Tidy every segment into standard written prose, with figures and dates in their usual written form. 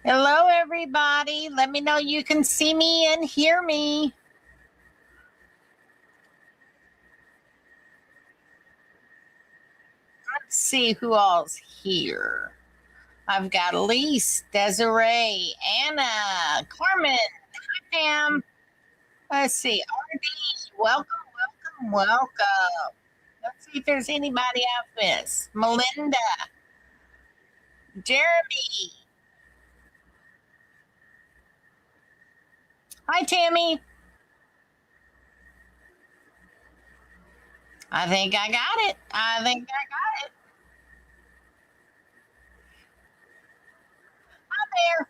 Hello, everybody. Let me know you can see me and hear me. Let's see who all's here. I've got Elise, Desiree, Anna, Carmen, Pam. Let's see, RD. Welcome, welcome, welcome. Let's see if there's anybody I've missed. Melinda, Jeremy. Hi, Tammy. I think I got it. I think I got it. Hi there.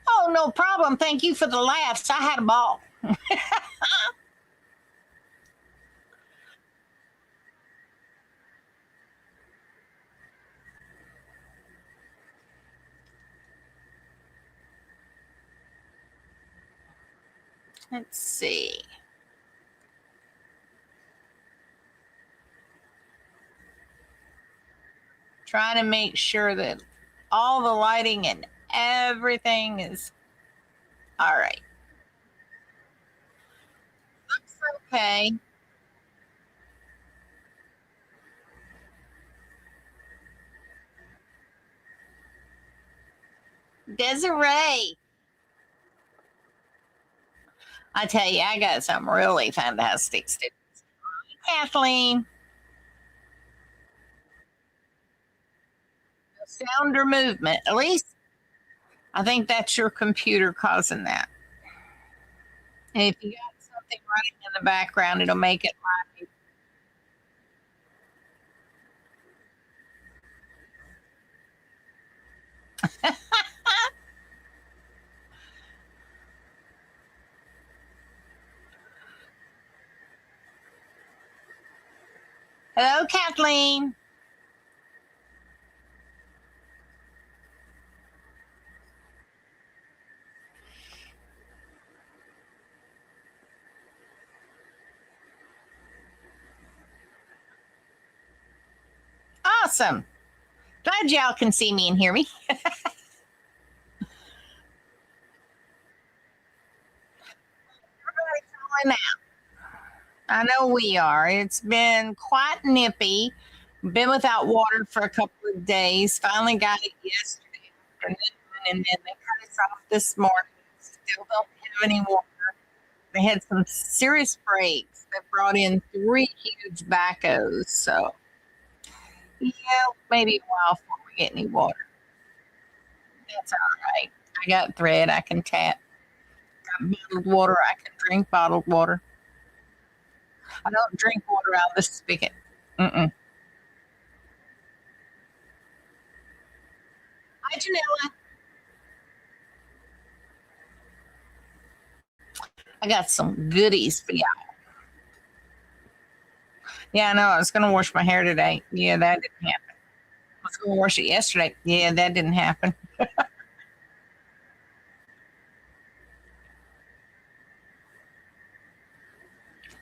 Oh, no problem. Thank you for the laughs. I had a ball. Let's see. Trying to make sure that all the lighting and everything is all right. Looks okay. Desiree. I tell you, I got some really fantastic students. Kathleen. Sound or movement. At least I think that's your computer causing that. And if you got something running in the background, it'll make it live. Hello, Kathleen. Awesome. Glad y'all can see me and hear me. I know we are. It's been quite nippy. Been without water for a couple of days. Finally got it yesterday afternoon, and then they cut us off this morning. Still don't have any water. They had some serious breaks that brought in 3 huge backhoes. So, yeah, maybe a while before we get any water. That's all right. I got thread. I can tap. Got bottled water. I can drink bottled water. I don't drink water out of the spigot. Mm-mm. Hi, Janella. I got some goodies for y'all. Yeah, I know. I was going to wash my hair today. Yeah, that didn't happen. I was going to wash it yesterday. Yeah, that didn't happen.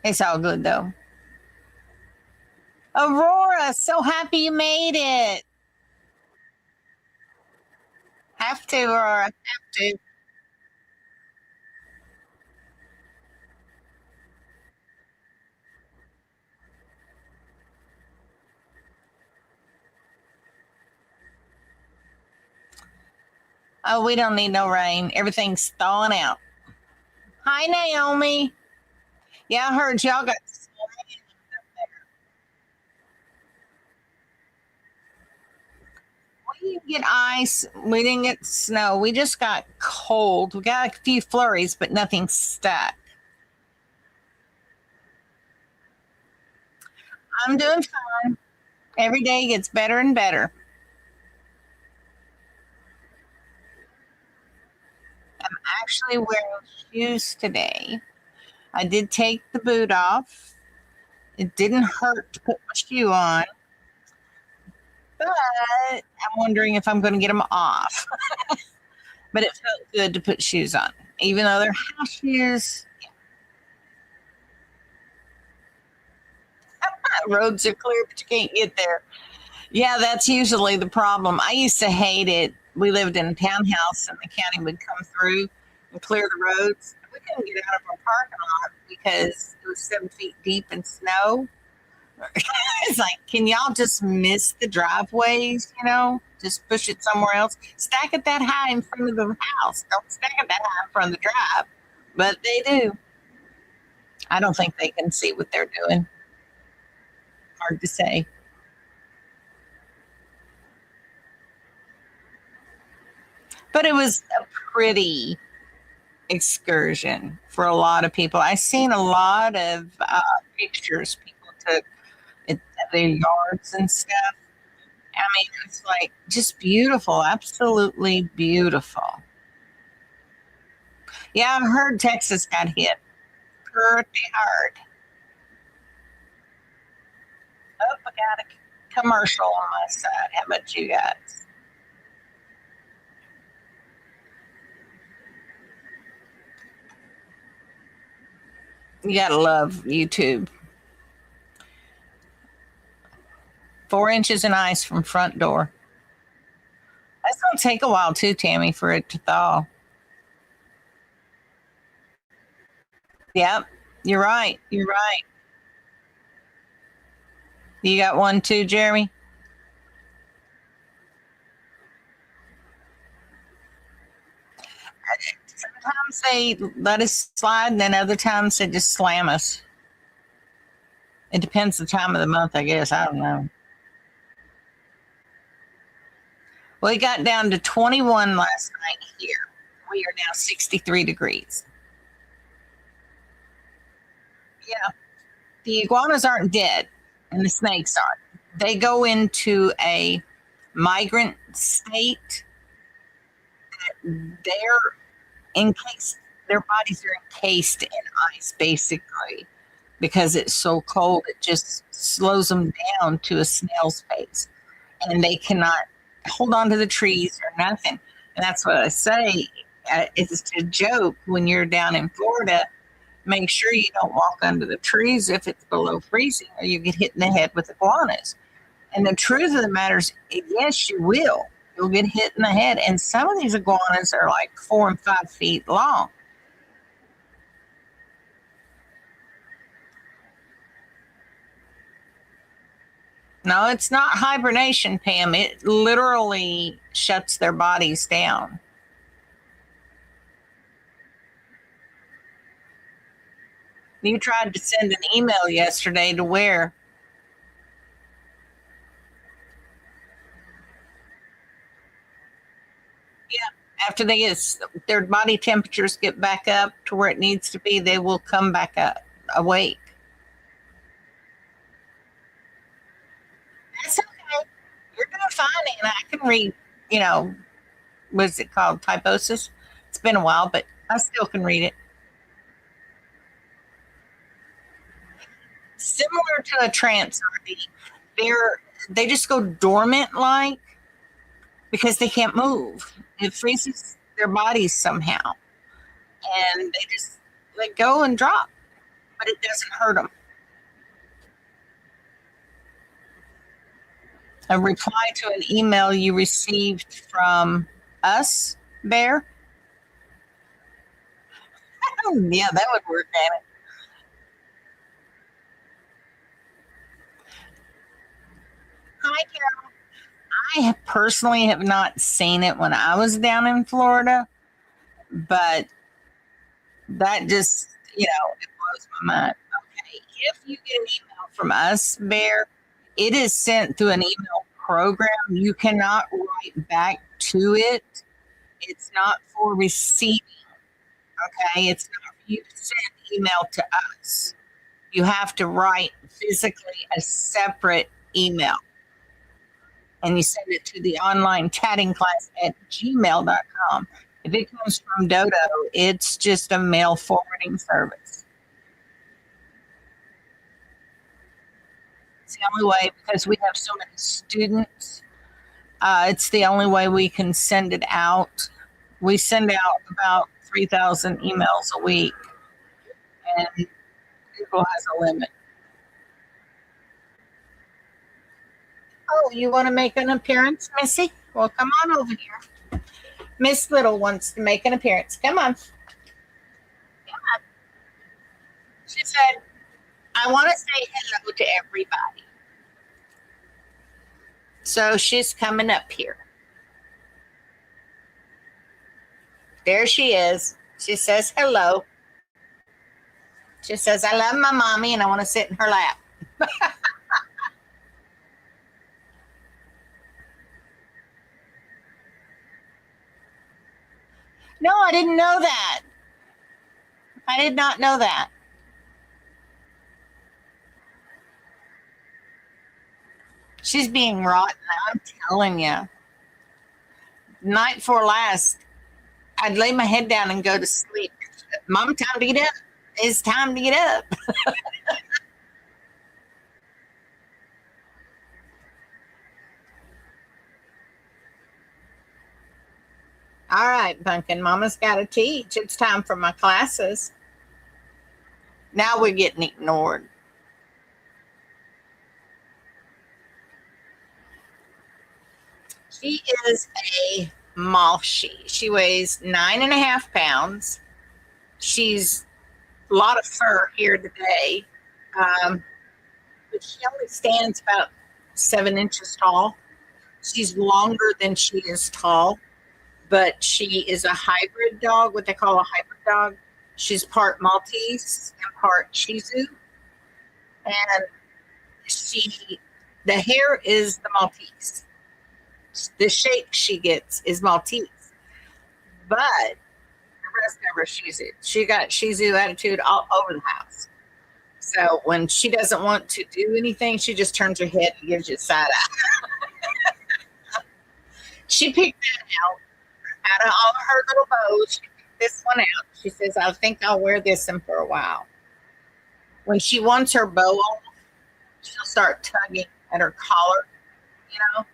It's all good, though. Aurora, so happy you made it. Have to, Aurora. Have to. Oh, we don't need no rain. Everything's thawing out. Hi, Naomi. Yeah, I heard y'all got we didn't get ice. We didn't get snow. We just got cold. We got a few flurries, but nothing stuck. I'm doing fine. Every day gets better and better. I'm actually wearing shoes today. I did take the boot off. It didn't hurt to put my shoe on, but I'm wondering if I'm going to get them off. but it felt good to put shoes on, even though they're house shoes. Roads are clear, but you can't get there. Yeah, that's usually the problem. I used to hate it. We lived in a townhouse, and the county would come through and clear the roads. We couldn't get out of our parking lot because it was 7 feet deep in snow. It's like, can y'all just miss the driveways? Just push it somewhere else. Stack it that high in front of the house. Don't stack it that high in front of the drive. But they do. I don't think they can see what they're doing. Hard to say. But it was a pretty excursion for a lot of people. I seen a lot of pictures people took at their yards and stuff. I mean, it's like just beautiful, absolutely beautiful. Yeah, I heard Texas got hit pretty hard. Oh, I got a commercial on my side. How about you guys? You gotta love YouTube. 4 inches in ice from front door. That's gonna take a while too, Tammy, for it to thaw. Yep, you're right. You're right. You got one too, Jeremy? Sometimes they let us slide, and then other times they just slam us. It depends the time of the month, I guess. I don't know. Well, it got down to 21 last night here. We are now 63 degrees. Yeah, the iguanas aren't dead, and the snakes aren't. They go into a migrant state. They're encased, their bodies are encased in ice basically because it's so cold. It just slows them down to a snail's pace, and they cannot hold on to the trees or nothing. And that's what I say. It's a joke when you're down in Florida. Make sure you don't walk under the trees if it's below freezing, or you get hit in the head with iguanas. And the truth of the matter is, yes, you will. You'll get hit in the head. And some of these iguanas are like 4 and 5 feet long. No, it's not hibernation, Pam. It literally shuts their bodies down. You tried to send an email yesterday to where? Yeah, after their body temperatures get back up to where it needs to be, they will come back up awake. That's okay. You're doing fine, and I can read. You know, what's it called? Typosis. It's been a while, but I still can read it. Similar to a trance RV, they just go dormant like because they can't move. It freezes their bodies somehow, and they just let go and drop, but it doesn't hurt them. A reply to an email you received from us, Bear. Oh, yeah, that would work, Anna. Hi, Carol. Personally have not seen it when I was down in Florida, but that just, it blows my mind. Okay, if you get an email from us, Bear, it is sent through an email program. You cannot write back to it. It's not for receiving. Okay, it's not for you to send email to us. You have to write physically a separate email, and you send it to the online tatting class at gmail.com. If it comes from Dodo, it's just a mail forwarding service. It's the only way because we have so many students. It's the only way we can send it out. We send out about 3,000 emails a week, and Google has a limit. Oh, you want to make an appearance, Missy? Well, come on over here. Miss Little wants to make an appearance. Come on. She said, I want to say hello to everybody. So she's coming up here. There she is. She says hello. She says, I love my mommy and I want to sit in her lap. No, I didn't know that. I did not know that. She's being rotten, I'm telling you. Night before last, I'd lay my head down and go to sleep. Mom, time to get up. It's time to get up. All right, Pumpkin, Mama's got to teach. It's time for my classes. Now we're getting ignored. She is a Malshi. She weighs 9.5 pounds. She's a lot of fur here today, but she only stands about 7 inches tall. She's longer than she is tall, but she is a hybrid dog, what they call a hybrid dog. She's part Maltese and part Shih Tzu, and the hair is the Maltese. The shape she gets is Maltese, but the rest of her Shih Tzu. She got Shih Tzu attitude all over the house. So when she doesn't want to do anything, she just turns her head and gives you a side eye. She picked that out of all of her little bows. She picked this one out. She says, I think I'll wear this one for a while. When she wants her bow on, she'll start tugging at her collar, you know.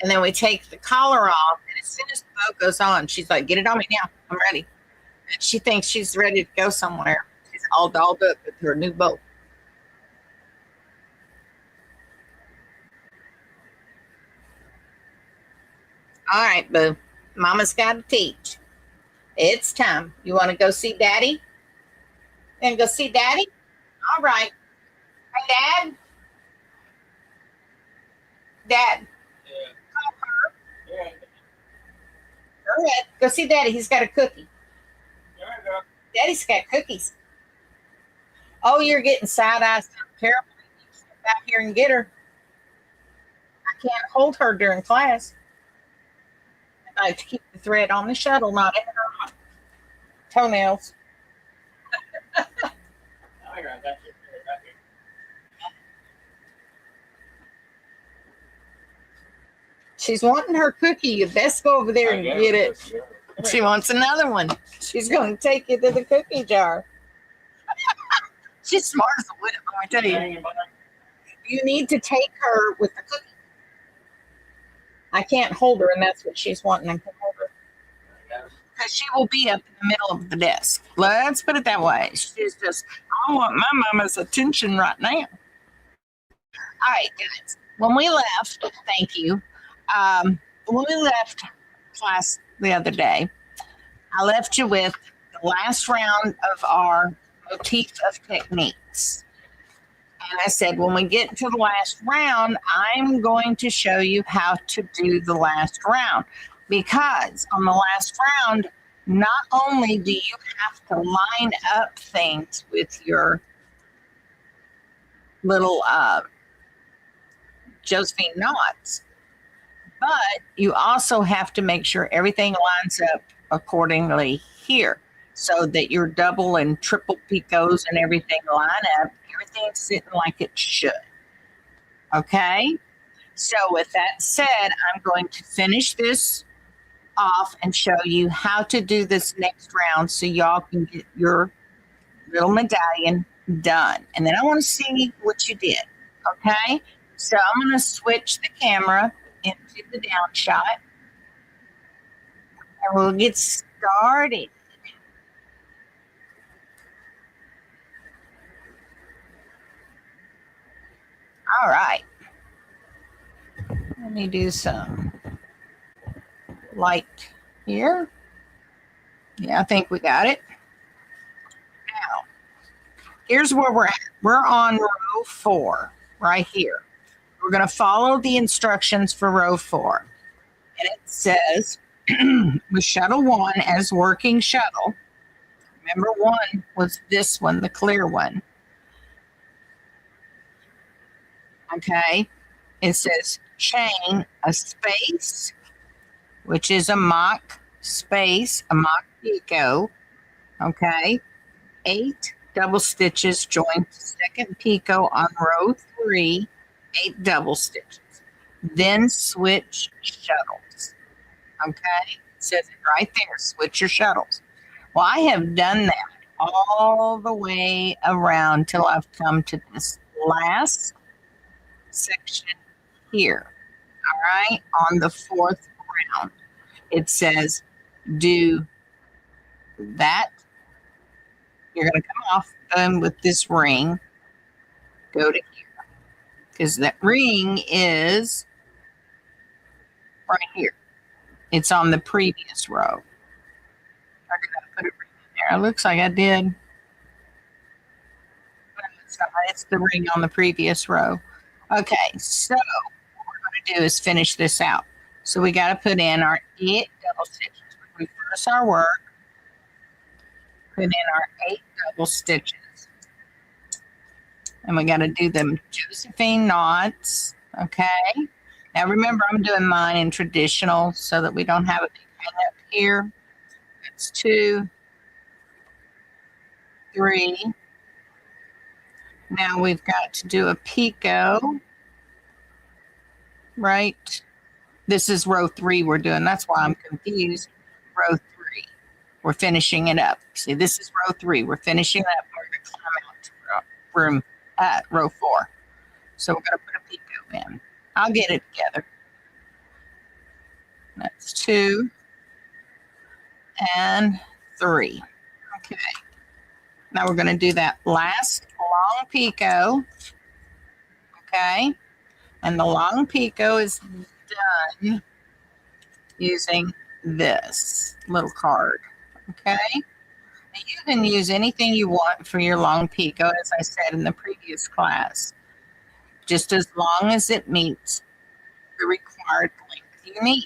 And then we take the collar off, and as soon as the bow goes on, she's like, get it on me now. I'm ready. And she thinks she's ready to go somewhere. She's all dolled up with her new bow. All right, boo. Mama's got to teach. It's time. You want to go see Daddy? Then go see Daddy? All right. Hey, Dad? Dad? Yeah. Go ahead. Go see Daddy. He's got a cookie. Yeah. Daddy's got cookies. Oh, you're getting side-eye so terrible. You step out here and get her. I can't hold her during class. I have to keep the thread on the shuttle, not in her toenails. She's wanting her cookie. You best go over there and get it. She wants another one. She's going to take you to the cookie jar. She's smart as a whip, I tell you. You need to take her with the cookie. I can't hold her, and that's what she's wanting. I can hold her. Because she will be up in the middle of the desk. Let's put it that way. She's just, I want my mama's attention right now. All right, guys. When we left, thank you. When we left class the other day, I left you with the last round of our motif of techniques. And I said, when we get to the last round, I'm going to show you how to do the last round. Because on the last round, not only do you have to line up things with your little Josephine knots, but you also have to make sure everything lines up accordingly here so that your double and triple picots and everything line up. Everything's sitting like it should. Okay? So with that said, I'm going to finish this off and show you how to do this next round so y'all can get your little medallion done. And then I want to see what you did. Okay? So I'm going to switch the camera into the down shot. and we'll get started. All right. Let me do some light here. Yeah, I think we got it. Now, here's where we're at. We're on row 4 right here. We're going to follow the instructions for row 4. And it says, with shuttle 1 as working shuttle, remember 1 was this one, the clear one. Okay. It says chain a space, which is a mock space, a mock picot. Okay. 8 double stitches, join second picot on row 3, 8 double stitches. Then switch shuttles. Okay. It says it right there, switch your shuttles. Well, I have done that all the way around till I've come to this last section here. All right. On the 4th round, it says do that. You're going to come off with this ring, go to here, because that ring is right here. It's on the previous row. I did I put a ring in there? It looks like I did. It's the ring on the previous row. Okay, so what we're going to do is finish this out. So we got to put in our 8 double stitches. Reverse our work. Put in our 8 double stitches. And we got to do them Josephine knots. Okay. Now remember, I'm doing mine in traditional so that we don't have a big hang up here. That's 2, 3. Now we've got to do a picot. Right. This is row 3 we're doing. That's why I'm confused. Row 3. We're finishing it up. See, this is row 3. We're finishing it up. We're going to climb out to row 4. So we're going to put a picot in. I'll get it together. That's 2 and 3. Okay. Now we're going to do that last long picot. Okay. And the long picot is done using this little card. Okay. Now you can use anything you want for your long picot, as I said in the previous class, just as long as it meets the required length you need.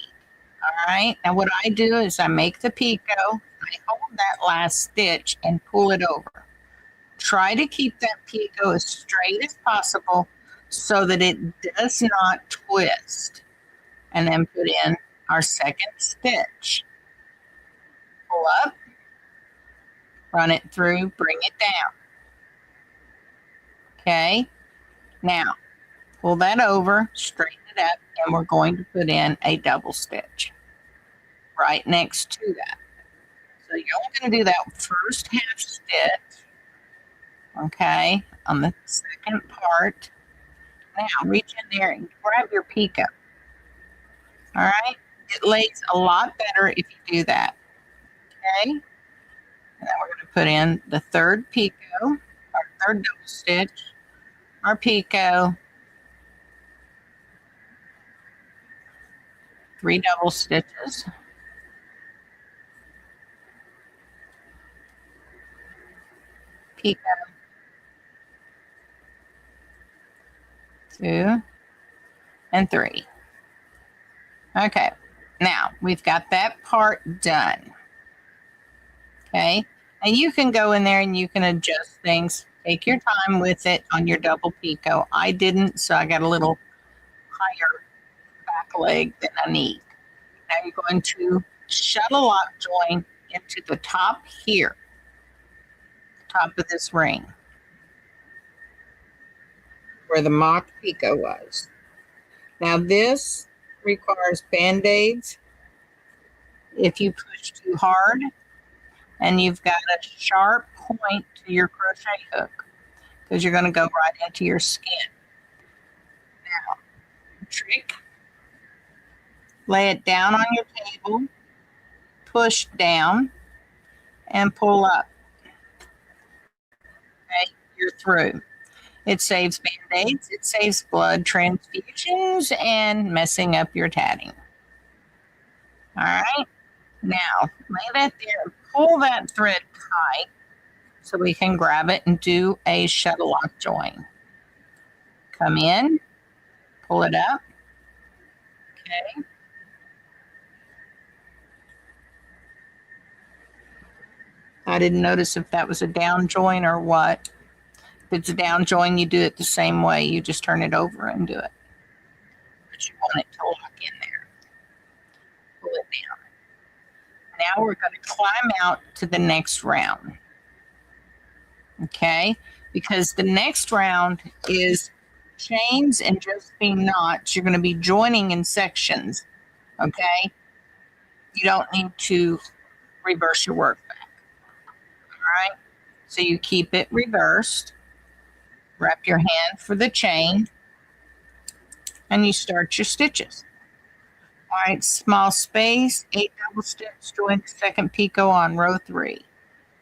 All right. Now what I do is I make the picot, I hold that last stitch and pull it over. Try to keep that picot as straight as possible so that it does not twist. And then put in our second stitch. Pull up, run it through, bring it down. Okay. Now pull that over, straighten it up, and we're going to put in a double stitch right next to that. So you're only going to do that first half stitch, okay, on the second part. Now reach in there and grab your picot. All right, it lays a lot better if you do that. Okay, and then we're going to put in the third picot, our third double stitch, our picot, 3 double stitches, picot, 2 and 3. Okay, now we've got that part done. Okay, and you can go in there and you can adjust things. Take your time with it on your double picot. I didn't, so I got a little higher back leg than I need. Now you're going to shuttle lock join into the top here, top of this ring, where the mock picot was. Now this requires band-aids if you push too hard, and you've got a sharp point to your crochet hook because you're going to go right into your skin. Now, trick, lay it down on your table, push down and pull up. Okay, you're through. It saves band-aids, it saves blood transfusions, and messing up your tatting. All right, now lay that there and pull that thread tight so we can grab it and do a shuttle lock join. Come in, pull it up. Okay. I didn't notice if that was a down join or what. If it's a down join, you do it the same way. You just turn it over and do it. But you want it to lock in there. Pull it down. Now we're going to climb out to the next round. Okay? Because the next round is chains and Josephine knots. You're going to be joining in sections. Okay? You don't need to reverse your work back. All right? So you keep it reversed. Wrap your hand for the chain. And you start your stitches. All right, small space, 8 double stitch, join the second picot on row 3.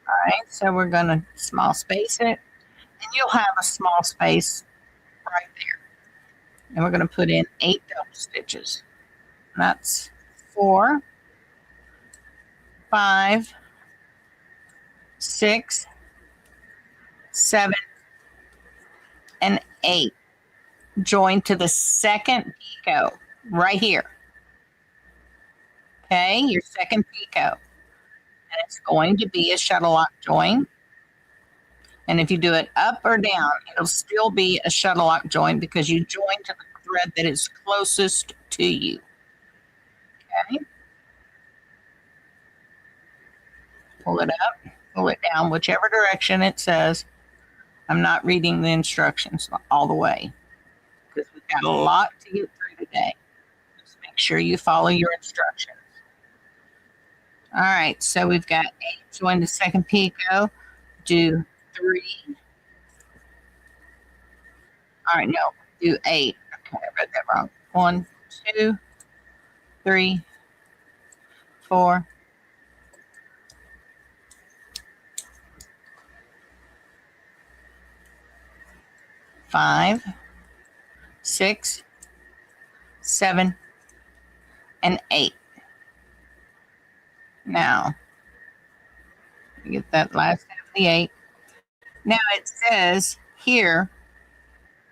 All right, so we're going to small space it, and you'll have a small space right there. And we're going to put in 8 double stitches. And that's 4, 5, 6, 7, and 8. Join to the second picot right here. Okay, your second picot. And it's going to be a shuttle lock join. And if you do it up or down, it'll still be a shuttle lock join because you join to the thread that is closest to you. Okay. Pull it up, pull it down, whichever direction it says. I'm not reading the instructions all the way because we've got a lot to get through today. Just make sure you follow your instructions. All right, so we've got 8, join the second picot, do 3. All right, no, do 8. Okay, I read that wrong. 1, 2, 3, 4, 5, 6, 7, and 8. Now, get that last half of the 8. Now it says here,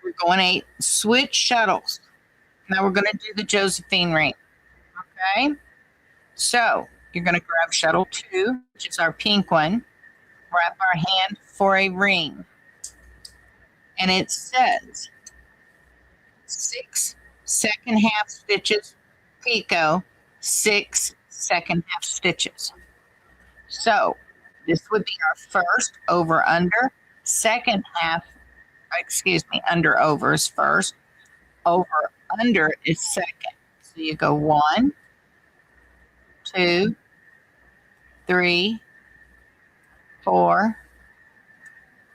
we're going 8, switch shuttles. Now we're going to do the Josephine ring. Okay? So you're going to grab shuttle 2, which is our pink one, wrap our hand for a ring. And it says 6 second half stitches, picot, 6 second half stitches. So this would be our first over under, second half, under over is first, over under is second. So you go 1, 2, 3, 4,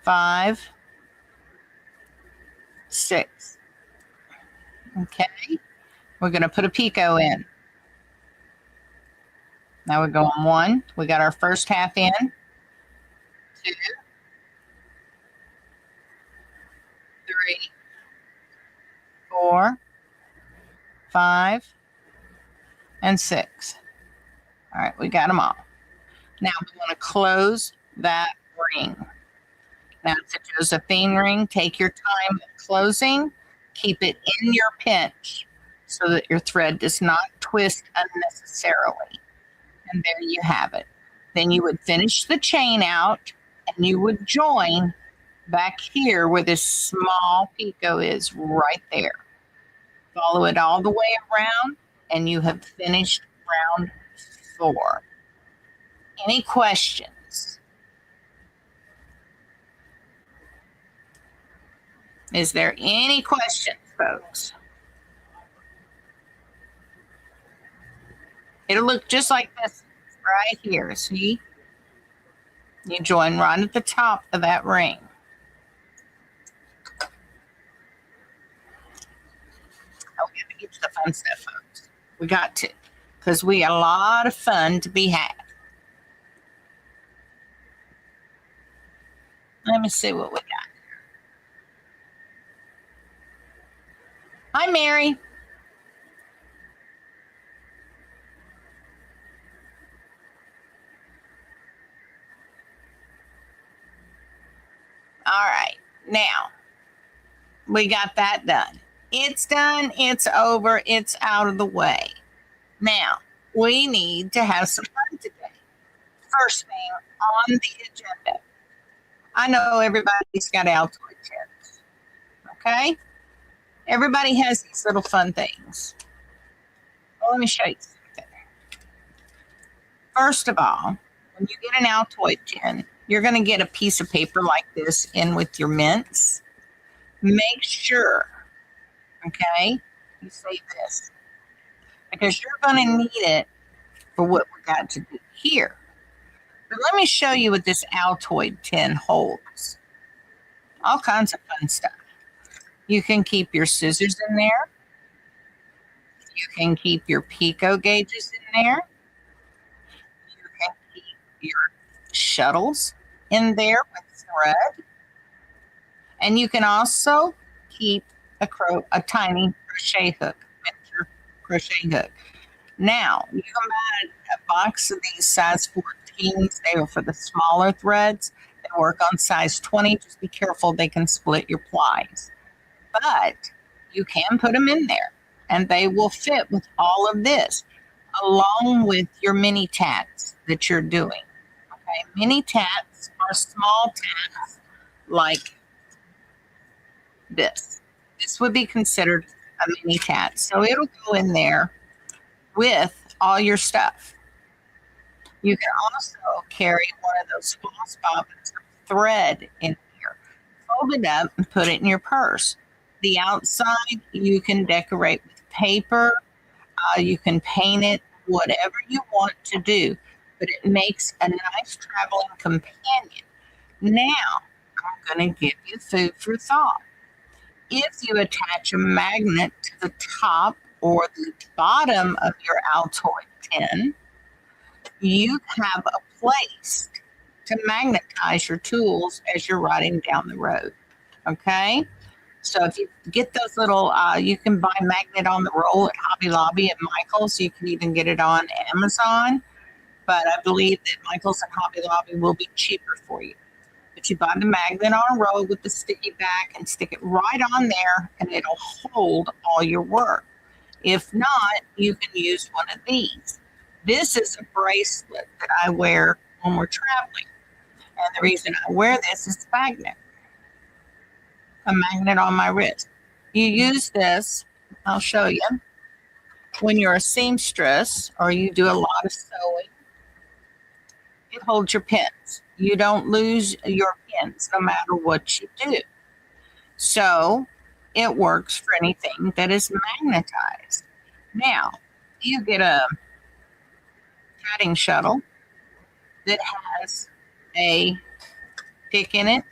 5, 6. Okay, we're going to put a picot in. Now we're going 1. We got our first half in. 2, 3, 4, 5, and 6. All right, we got them all. Now we want to close that ring. Now it's a Josephine ring. Take your time at closing. Keep it in your pinch so that your thread does not twist unnecessarily. And there you have it. Then you would finish the chain out and you would join back here where this small picot is right there. Follow it all the way around and you have finished round 4. Any questions? Is there any questions, folks? It'll look just like this right here. See? You join right at the top of that ring. Oh, we have to get to the fun stuff, folks. We got to. because we got a lot of fun to be had. Let me see what we got. Hi, Mary. All right, now we got that done. It's done, it's over, it's out of the way. Now we need to have some fun today. First thing on the agenda. I know everybody's got Altoid tins, okay? Everybody has these little fun things. Well, let me show you something. First of all, when you get an Altoid tin, you're going to get a piece of paper like this in with your mints. Make sure, okay, you save this because you're going to need it for what we got to do here. But let me show you what this Altoid tin holds. All kinds of fun stuff. You can keep your scissors in there. You can keep your picot gauges in there. You can keep your shuttles in there with thread. And you can also keep a tiny crochet hook, miniature crochet hook. Now, you can buy a box of these size 14s. They are for the smaller threads. They work on size 20. Just be careful, they can split your plies. But you can put them in there, and they will fit with all of this, along with your mini tats that you're doing. Okay, mini tats are small tats like this. This would be considered a mini tat. So it'll go in there with all your stuff. You can also carry one of those false bobbins of thread in here. Fold it up and put it in your purse. The outside you can decorate with paper. You can paint it, whatever you want to do. But it makes a nice traveling companion. Now, I'm going to give you food for thought. If you attach a magnet to the top or the bottom of your Altoid tin, you have a place to magnetize your tools as you're riding down the road. Okay? So if you get those little, you can buy magnet on the roll at Hobby Lobby and Michael's. You can even get it on Amazon. But I believe that Michael's and Hobby Lobby will be cheaper for you. But you buy the magnet on a roll with the sticky back and stick it right on there, and it'll hold all your work. If not, you can use one of these. This is a bracelet that I wear when we're traveling. And the reason I wear this is a magnet on my wrist. You use this, I'll show you, when you're a seamstress or you do a lot of sewing. It holds your pins. You don't lose your pins no matter what you do. So it works for anything that is magnetized. Now, you get a tatting shuttle that has a pick in it,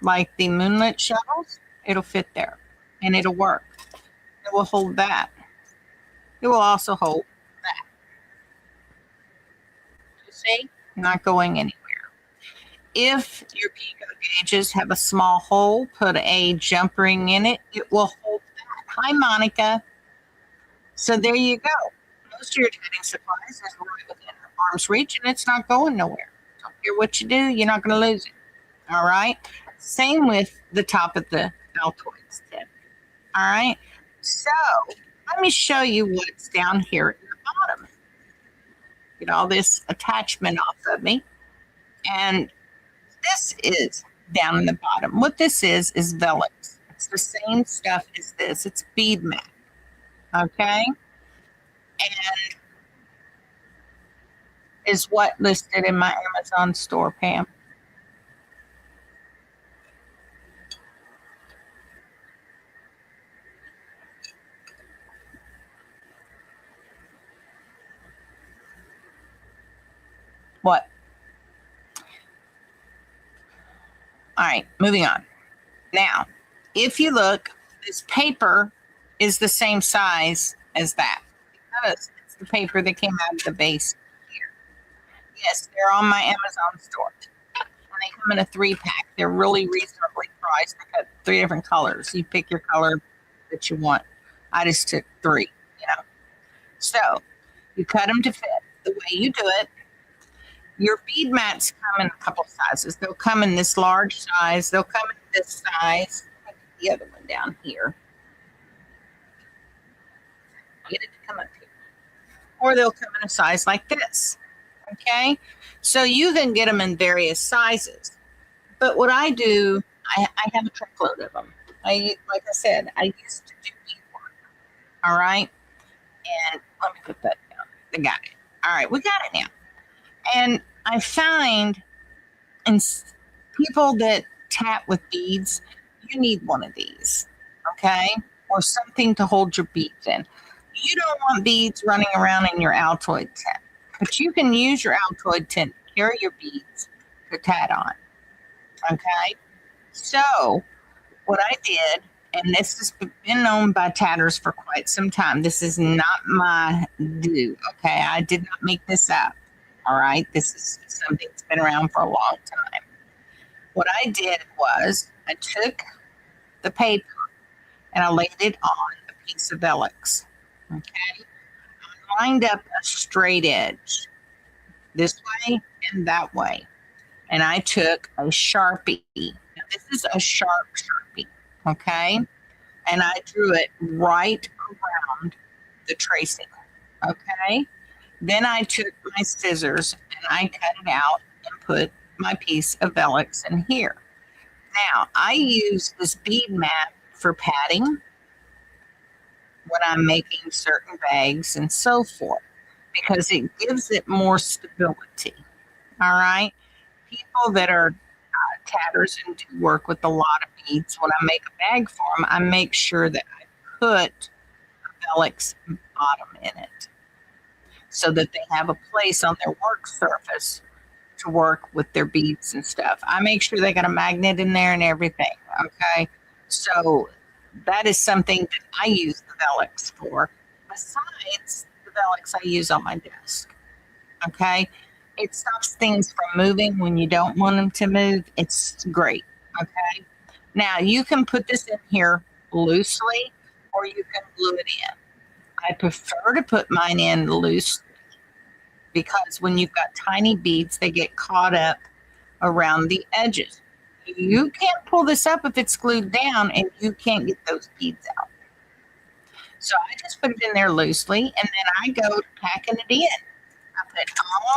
like the moonlit shuttles. It'll fit there and it'll work. It will hold that. It will also hold that. You see? Not going anywhere. If your picot gauges have a small hole, put a jump ring in it. It will hold that. Hi, Monica. So there you go. Most of your tatting supplies is right within arm's reach, and it's not going nowhere. Don't care what you do, you're not going to lose it. All right? Same with the top of the Altoids tip. All right? So let me show you what's down here at the bottom. Get all this attachment off of me. And this is down in the bottom. What this is velvet. It's the same stuff as this. It's bead mat. Okay? And is what listed in my Amazon store, Pam. What? All right, moving on. Now, if you look, this paper is the same size as that because it's the paper that came out of the base here. Yes, they're on my Amazon store. And they come in a 3-pack. They're really reasonably priced. I got 3 different colors. You pick your color that you want. I just took 3, you know. So you cut them to fit. The way you do it, your bead mats come in a couple sizes. They'll come in this large size. They'll come in this size. The other one down here. Get it to come up here. Or they'll come in a size like this. Okay, so you can get them in various sizes. But what I do, I have a truckload of them. Like I said, I used to do beadwork. All right, and let me put that down. I got it. All right, we got it now. And I find in people that tat with beads, you need one of these, okay, or something to hold your beads in. You don't want beads running around in your Altoid tent. But you can use your Altoid tent to carry your beads to tat on. Okay? So, what I did, and this has been known by tatters for quite some time. This is not my do. Okay? I did not make this up. All right? This is something that's been around for a long time. What I did was I took the paper and I laid it on a piece of Velux. Okay? Lined up a straight edge this way and that way. And I took a Sharpie. Now, this is a sharp Sharpie, okay? And I drew it right around the tracing, okay? Then I took my scissors and I cut it out and put my piece of Velux in here. Now, I use this bead mat for padding when I'm making certain bags and so forth, because it gives it more stability. All right. People that are tatters and do work with a lot of beads, when I make a bag for them, I make sure that I put a Velux bottom in it so that they have a place on their work surface to work with their beads and stuff. I make sure they got a magnet in there and everything. Okay. So that is something that I use the Velux for. Besides the Velux I use on my desk. Okay. It stops things from moving when you don't want them to move. It's great. Okay. Now you can put this in here loosely or you can glue it in. I prefer to put mine in loosely because when you've got tiny beads, they get caught up around the edges. You can't pull this up if it's glued down and you can't get those beads out. So I just put it in there loosely and then I go packing it in. I put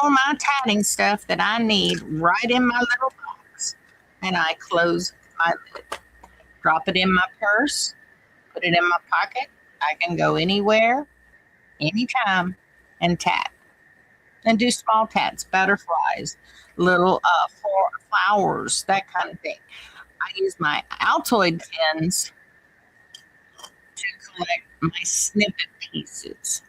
all my tatting stuff that I need right in my little box and I close my lid. Drop it in my purse, put it in my pocket. I can go anywhere, anytime and tat. And do small tats, butterflies, little flowers, that kind of thing. I use my Altoid pens to collect my snippet pieces.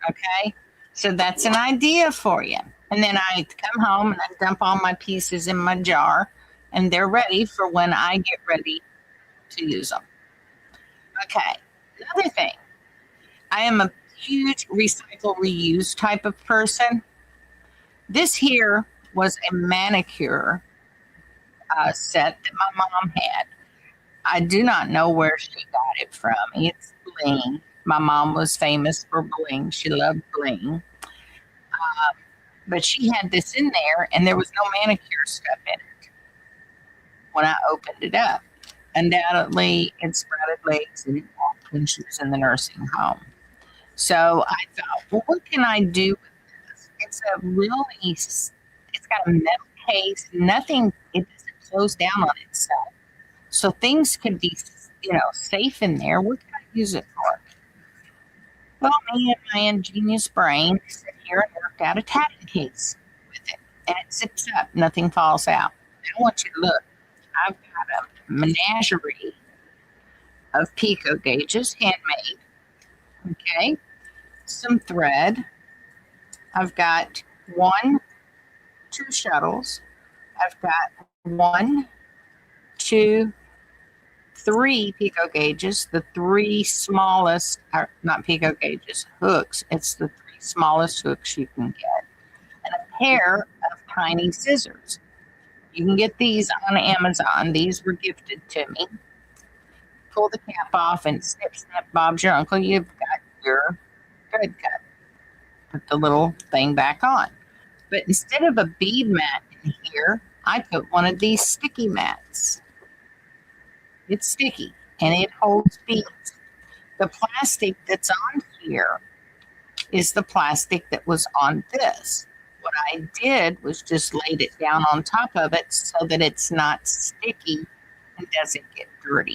Okay, so that's an idea for you. And then I come home and I dump all my pieces in my jar, and they're ready for when I get ready to use them. Okay, another thing, I am a huge recycle reuse type of person. This here was a manicure set that my mom had. I do not know where she got it from. It's bling. My mom was famous for bling. She loved bling. But she had this in there and there was no manicure stuff in it when I opened it up. Undoubtedly, it sprouted legs and it walked when she was in the nursing home. So I thought, well, what can I do with this? It's got a metal case, nothing, it doesn't close down on itself. So things could be, safe in there. What can I use it for? Well, me and my ingenious brain sit here and worked out a tatting case with it. And it zips up, nothing falls out. I want you to look. I've got a menagerie of picot gauges, handmade. Okay, some thread. I've got 2 shuttles. I've got 1, 2, 3 picot gauges, the 3 smallest, or not picot gauges, hooks. It's the 3 smallest hooks you can get, and a pair of tiny scissors. You can get these on Amazon. These were gifted to me. Pull the cap off and snip, snip, Bob's your uncle. You've got your thread cut. Put the little thing back on. But instead of a bead mat in here, I put one of these sticky mats. It's sticky and it holds beads. The plastic that's on here is the plastic that was on this. What I did was just laid it down on top of it so that it's not sticky and doesn't get dirty.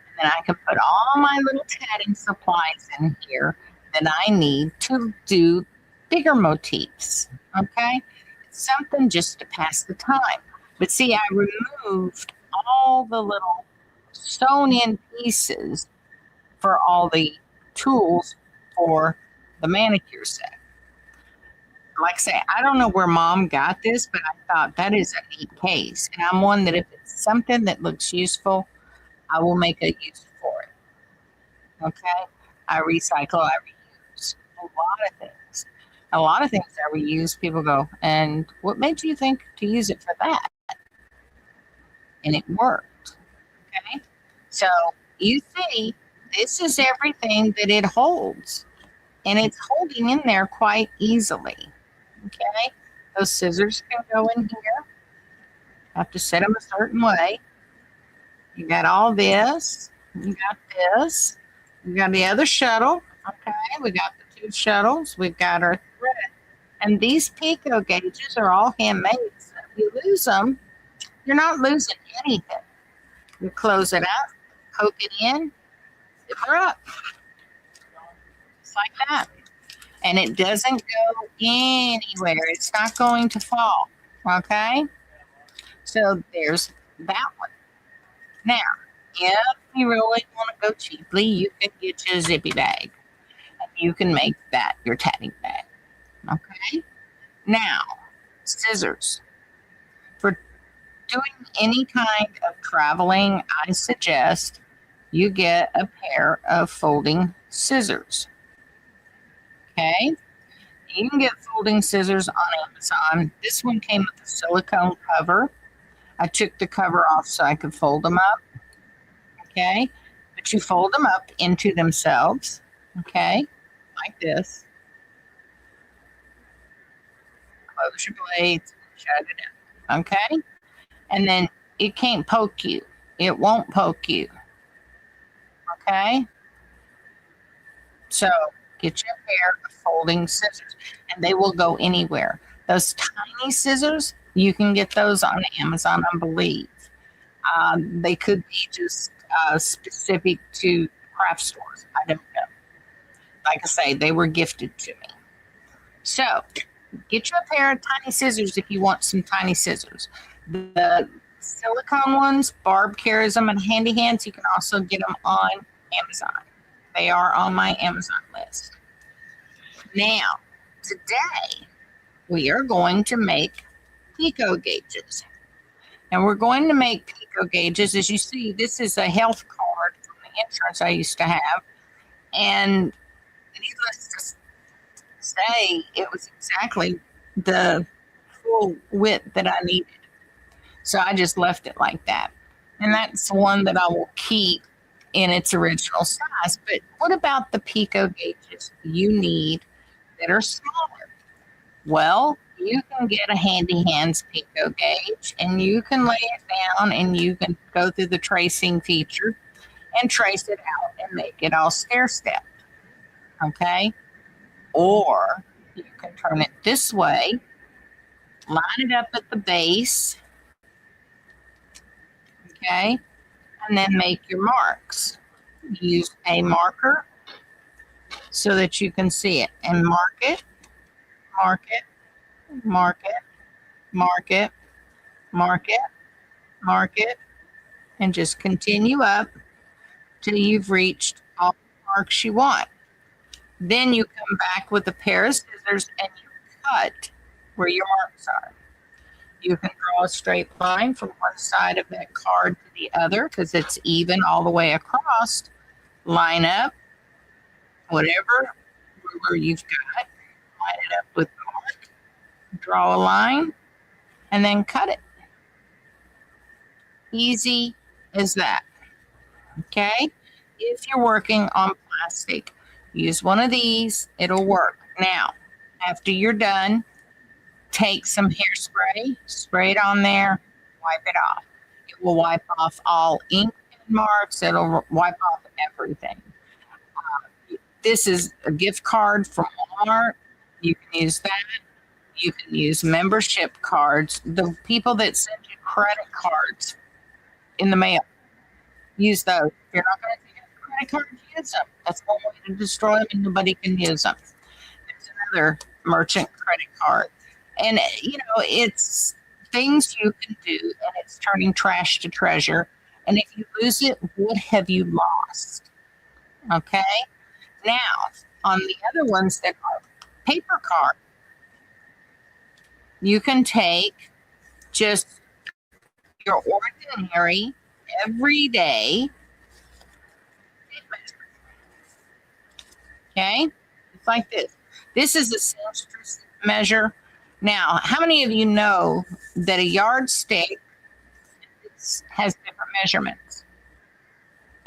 And then I can put all my little tatting supplies in here that I need to do bigger motifs. Okay? It's something just to pass the time. But see, I removed all the little sewn in pieces for all the tools for the manicure set. Like I say, I don't know where Mom got this, but I thought that is a neat case. And I'm one that if it's something that looks useful, I will make a use for it. Okay? I recycle, I reuse a lot of things. A lot of things I reuse, people go, and what made you think to use it for that? And it worked. Okay? So you see, this is everything that it holds. And it's holding in there quite easily. Okay? Those scissors can go in here. Have to set them a certain way. You got all this. You got this. We got the other shuttle. Okay, we got the 2 shuttles. We've got our thread. And these picot gauges are all handmade. So if you lose them, you're not losing anything. You close it out, poke it in, zip her up. Just like that. And it doesn't go anywhere. It's not going to fall. Okay? So there's that one. Now, if you really want to go cheaply, you can get you a zippy bag. And you can make that your tatting bag. Okay? Now, scissors. For doing any kind of traveling, I suggest you get a pair of folding scissors. Okay? You can get folding scissors on Amazon. This one came with a silicone cover. I took the cover off so I could fold them up. Okay? But you fold them up into themselves. Okay? Like this. Close your blades, shut it up. Okay? And then it can't poke you. It won't poke you. Okay? So get you a pair of folding scissors, and they will go anywhere. Those tiny scissors, you can get those on Amazon, I believe. They could be just specific to craft stores. I don't know. Like I say, they were gifted to me. So get you a pair of tiny scissors if you want some tiny scissors. The silicone ones, Barb carries them at Handy Hands. You can also get them on Amazon. They are on my Amazon list. Now, today, we are going to make picot gauges. And we're going to make picot gauges. As you see, this is a health card from the insurance I used to have. And needless to say, it was exactly the full width that I needed. So I just left it like that. And that's one that I will keep in its original size. But what about the picot gauges you need that are smaller? Well, you can get a Handy Hands picot gauge and you can lay it down and you can go through the tracing feature and trace it out and make it all stair-stepped. Okay? Or you can turn it this way, line it up at the base, okay, and then make your marks. Use a marker so that you can see it, and mark it, mark it, mark it, mark it, mark it, mark it, and just continue up till you've reached all the marks you want. Then you come back with a pair of scissors and you cut where your marks are. You can draw a straight line from one side of that card to the other because it's even all the way across. Line up whatever ruler you've got, line it up with the mark, draw a line, and then cut it. Easy as that. Okay? If you're working on plastic, use one of these, it'll work. Now, after you're done, take some hairspray, spray it on there, wipe it off. It will wipe off all ink marks, it'll wipe off everything. This is a gift card from Walmart. You can use that. You can use membership cards. The people that send you credit cards in the mail, use those. If you're not going to take a credit card, use them. That's one way to destroy them and nobody can use them. There's another merchant credit card. And, you know, it's things you can do, and it's turning trash to treasure. And if you lose it, what have you lost? Okay? Now, on the other ones that are paper card, you can take just your ordinary, everyday tape measure. Okay? It's like this. This is a seamstress measure. Now, how many of you know that a yardstick has different measurements?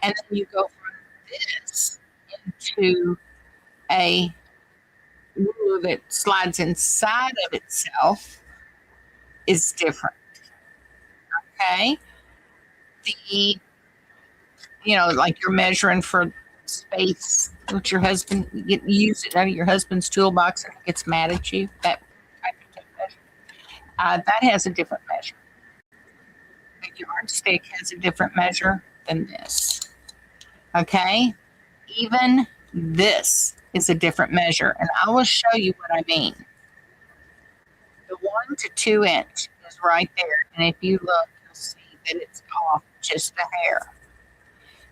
And then you go from this into a ruler that slides inside of itself is different. Okay? The, you know, like you're measuring for space, which your husband, you use it out of your husband's toolbox and he gets mad at you. That type of tape measure. That has a different measure. The yardstick has a different measure than this. Okay? Even this is a different measure, and I will show you what I mean. The 1 to 2 inch is right there, and if you look, you'll see that it's off just a hair.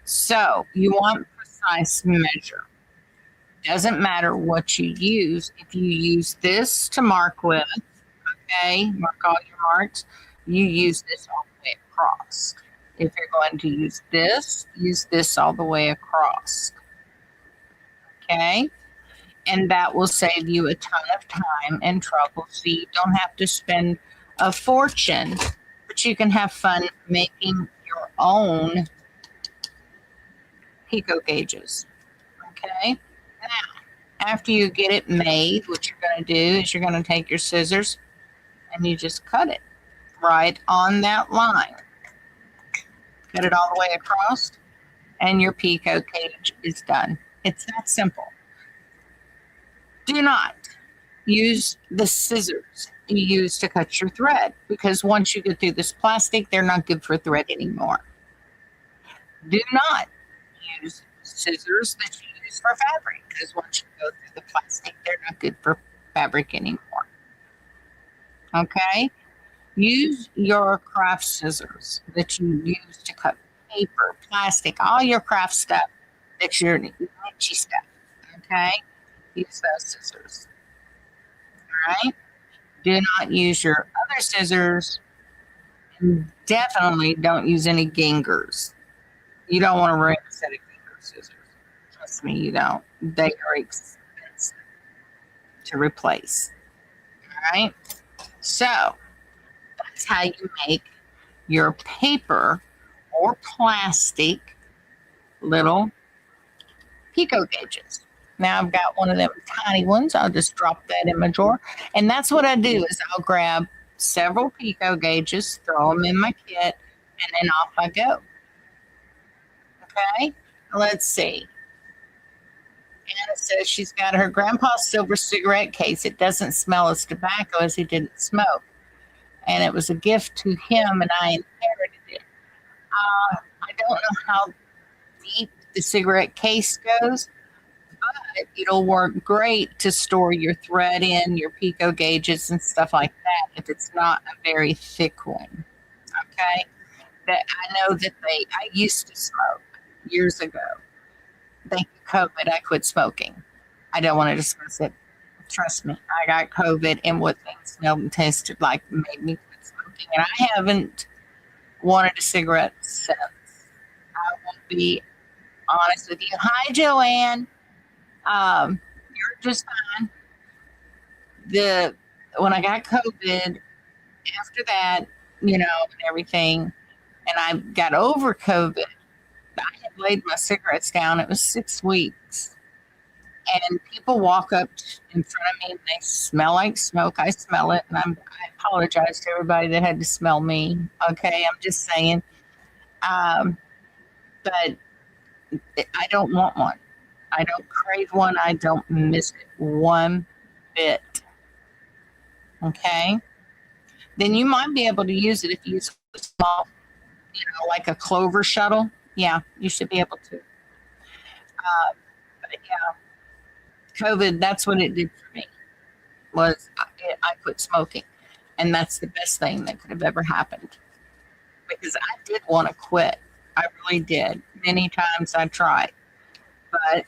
So you want precise measure. Doesn't matter what you use. If you use this to mark with, okay, mark all your marks, you use this all the way across. If you're going to use this all the way across. Okay? And that will save you a ton of time and trouble. So you don't have to spend a fortune, but you can have fun making your own picot gauges. Okay? Now, after you get it made, what you're going to do is you're going to take your scissors and you just cut it right on that line. Cut it all the way across, and your picot gauge is done. It's that simple. Do not use the scissors you use to cut your thread, because once you get through this plastic, they're not good for thread anymore. Do not use scissors that you use for fabric, because once you go through the plastic, they're not good for fabric anymore. Okay? Use your craft scissors that you use to cut paper, plastic, all your craft stuff, that's your niche stuff. Okay? Use those scissors. All right? Do not use your other scissors. And definitely don't use any gingers. You don't want to ruin a set of ginger scissors. Trust me, you don't. They are expensive to replace. All right? So, that's how you make your paper or plastic little picot gauges. Now I've got one of them tiny ones. I'll just drop that in my drawer. And that's what I do is I'll grab several picot gauges, throw them in my kit, and then off I go. Okay, let's see. Anna says she's got her grandpa's silver cigarette case. It doesn't smell as tobacco as he didn't smoke. And it was a gift to him, and I inherited it. I don't know how deep the cigarette case goes, but it'll work great to store your thread in, your picot gauges and stuff like that if it's not a very thick one. Okay? That I know that I used to smoke years ago. Thank you, COVID, I quit smoking. I don't want to discuss it Trust me, I got COVID, and what things smelled and tasted like made me quit smoking. And I haven't wanted a cigarette since. I will be honest with you. Hi, Joanne. You're just fine. When I got COVID, after that, and everything, and I got over COVID, I had laid my cigarettes down. It was 6 weeks. And people walk up in front of me and they smell like smoke. I smell it, and I apologize to everybody that had to smell me. Okay, I'm just saying. Um, but I don't want one. I don't crave one. I don't miss it one bit. Okay, then you might be able to use it if you use a small, like a clover shuttle. Yeah, you should be able to. But yeah, COVID, that's what it did for me. I quit smoking, and that's the best thing that could have ever happened, because I did want to quit. I really did. Many times I tried, but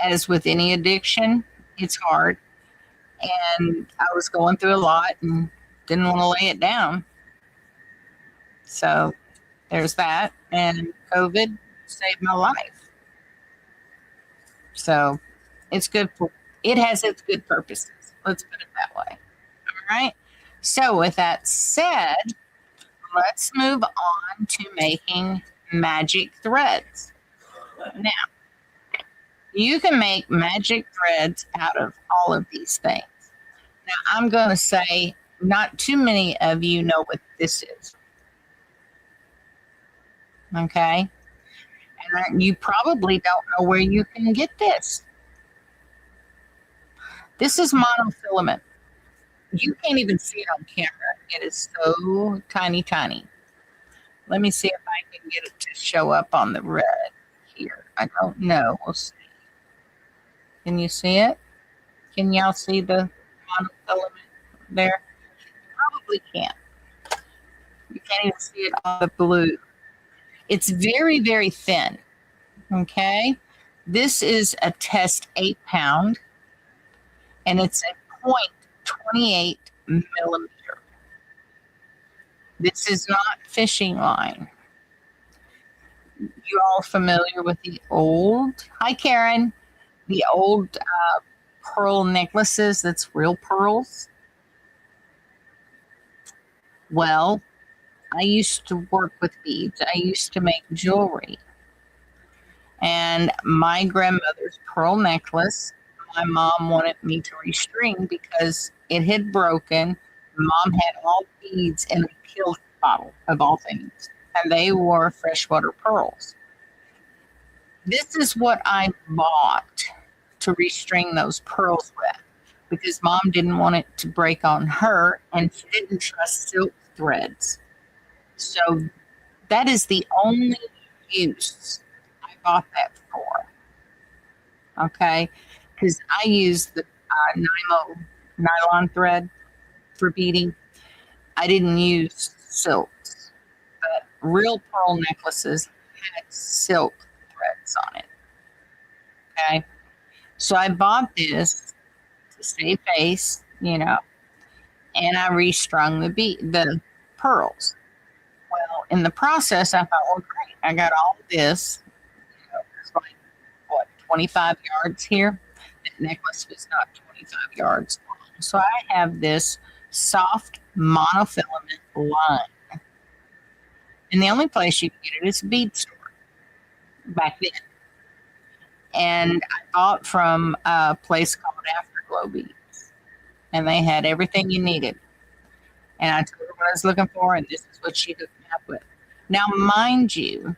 as with any addiction, it's hard. And I was going through a lot and didn't want to lay it down. So there's that. And COVID saved my life. So it has its good purposes. Let's put it that way. All right. So with that said, let's move on to making magic threads. Now, you can make magic threads out of all of these things. Now, I'm going to say not too many of you know what this is. Okay? And you probably don't know where you can get this. This is monofilament. You can't even see it on camera. It is so tiny, tiny. Let me see if I can get it to show up on the red here. I don't know. We'll see. Can you see it? Can y'all see the monofilament there? You probably can't. You can't even see it on the blue. It's very, very thin. Okay? This is a test 8-pound, and it's a 0.28 millimeter. This is not fishing line. You all familiar with the old, hi Karen, the old pearl necklaces that's real pearls? Well, I used to work with beads. I used to make jewelry. And my grandmother's pearl necklace, my mom wanted me to restring because it had broken. Mom had all beads in a pill bottle, of all things, and they were freshwater pearls. This is what I bought to restring those pearls with, because Mom didn't want it to break on her, and she didn't trust silk threads. So that is the only use I bought that for. Okay, because I used the nylon thread for beading. I didn't use silks, but real pearl necklaces had silk threads on it. Okay, so I bought this to save face, and I restrung the pearls. Well, in the process, I thought, well, great, I got all this. It's like, 25 yards here? That necklace was not 25 yards long. So I have this soft monofilament line. And the only place you can get it is a bead store back then. And I bought from a place called Afterglow Beads. And they had everything you needed. And I told her what I was looking for, and this is what she hooked me up with. Now, mind you,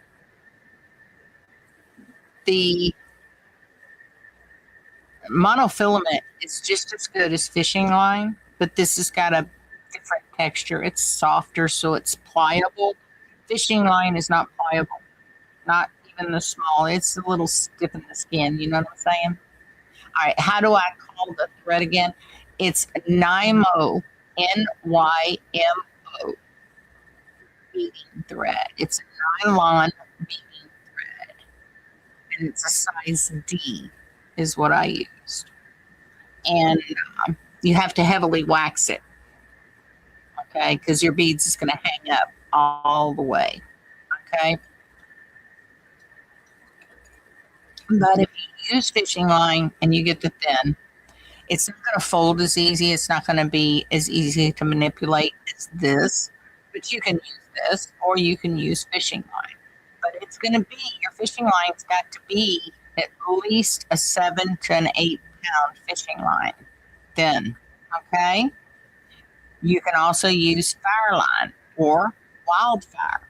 the monofilament is just as good as fishing line, but this has got a different texture. It's softer, so it's pliable. Fishing line is not pliable, not even the small. It's a little stiff in the skin. You know what I'm saying? All right, how do I call the thread again? It's Nymo, Nymo beading thread. It's a nylon beading thread, and it's a size D is what I used. and you have to heavily wax it, okay, because your beads is going to hang up all the way, okay. But if you use fishing line and you get the thin, it's not going to fold as easy. It's not going to be as easy to manipulate as this, but you can use this or you can use fishing line. But it's going to be, your fishing line's got to be at least a 7 to an 8 pound fishing line thin, okay? You can also use fire line or wildfire.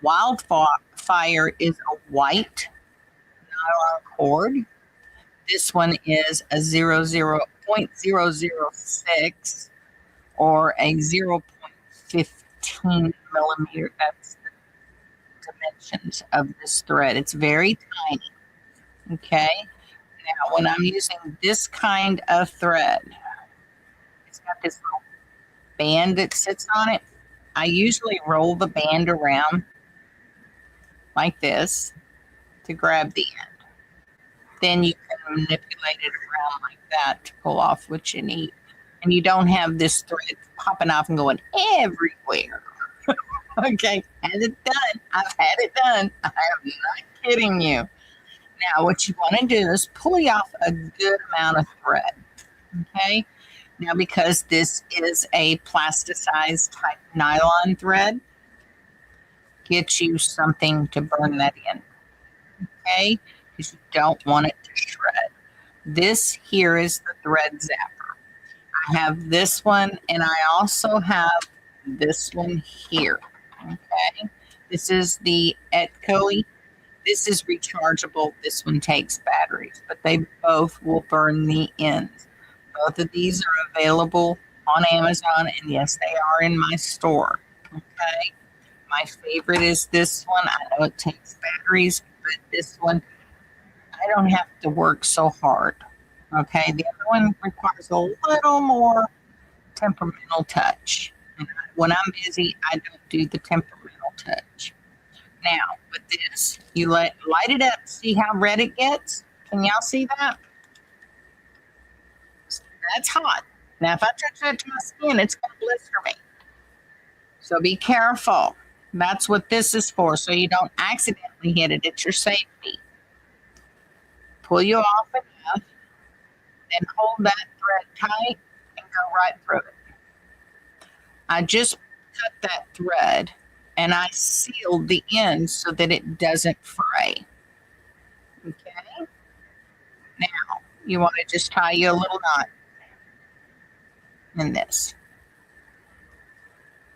Wildfire is a white nylon cord. This one is a 0.006 or a 0.15 millimeter. That's the dimensions of this thread. It's very tiny. Okay. Now, when I'm using this kind of thread, it's got this little band that sits on it. I usually roll the band around like this to grab the end. Then you can manipulate it around like that to pull off what you need. And you don't have this thread popping off and going everywhere. Okay, had it done. I've had it done. I am not kidding you. Now, what you want to do is pull off a good amount of thread. Okay, now because this is a plasticized type nylon thread, get you something to burn that in. Okay, because you don't want it to shred. This here is the thread zapper. I have this one, and I also have this one here. Okay, this is the Etcoe. This is rechargeable. This one takes batteries, but they both will burn the ends. Both of these are available on Amazon, and yes, they are in my store. Okay, my favorite is this one. I know it takes batteries, but this one, I don't have to work so hard. Okay, the other one requires a little more temperamental touch. And when I'm busy, I don't do the temperamental touch. Now, with this, you light it up. See how red it gets? Can y'all see that? That's hot. Now, if I touch that to my skin, it's going to blister me. So be careful. That's what this is for, so you don't accidentally hit it. It's your safety. Pull you off enough, then hold that thread tight and go right through it. I just cut that thread and I sealed the end so that it doesn't fray. Okay. Now you want to just tie you a little knot in this.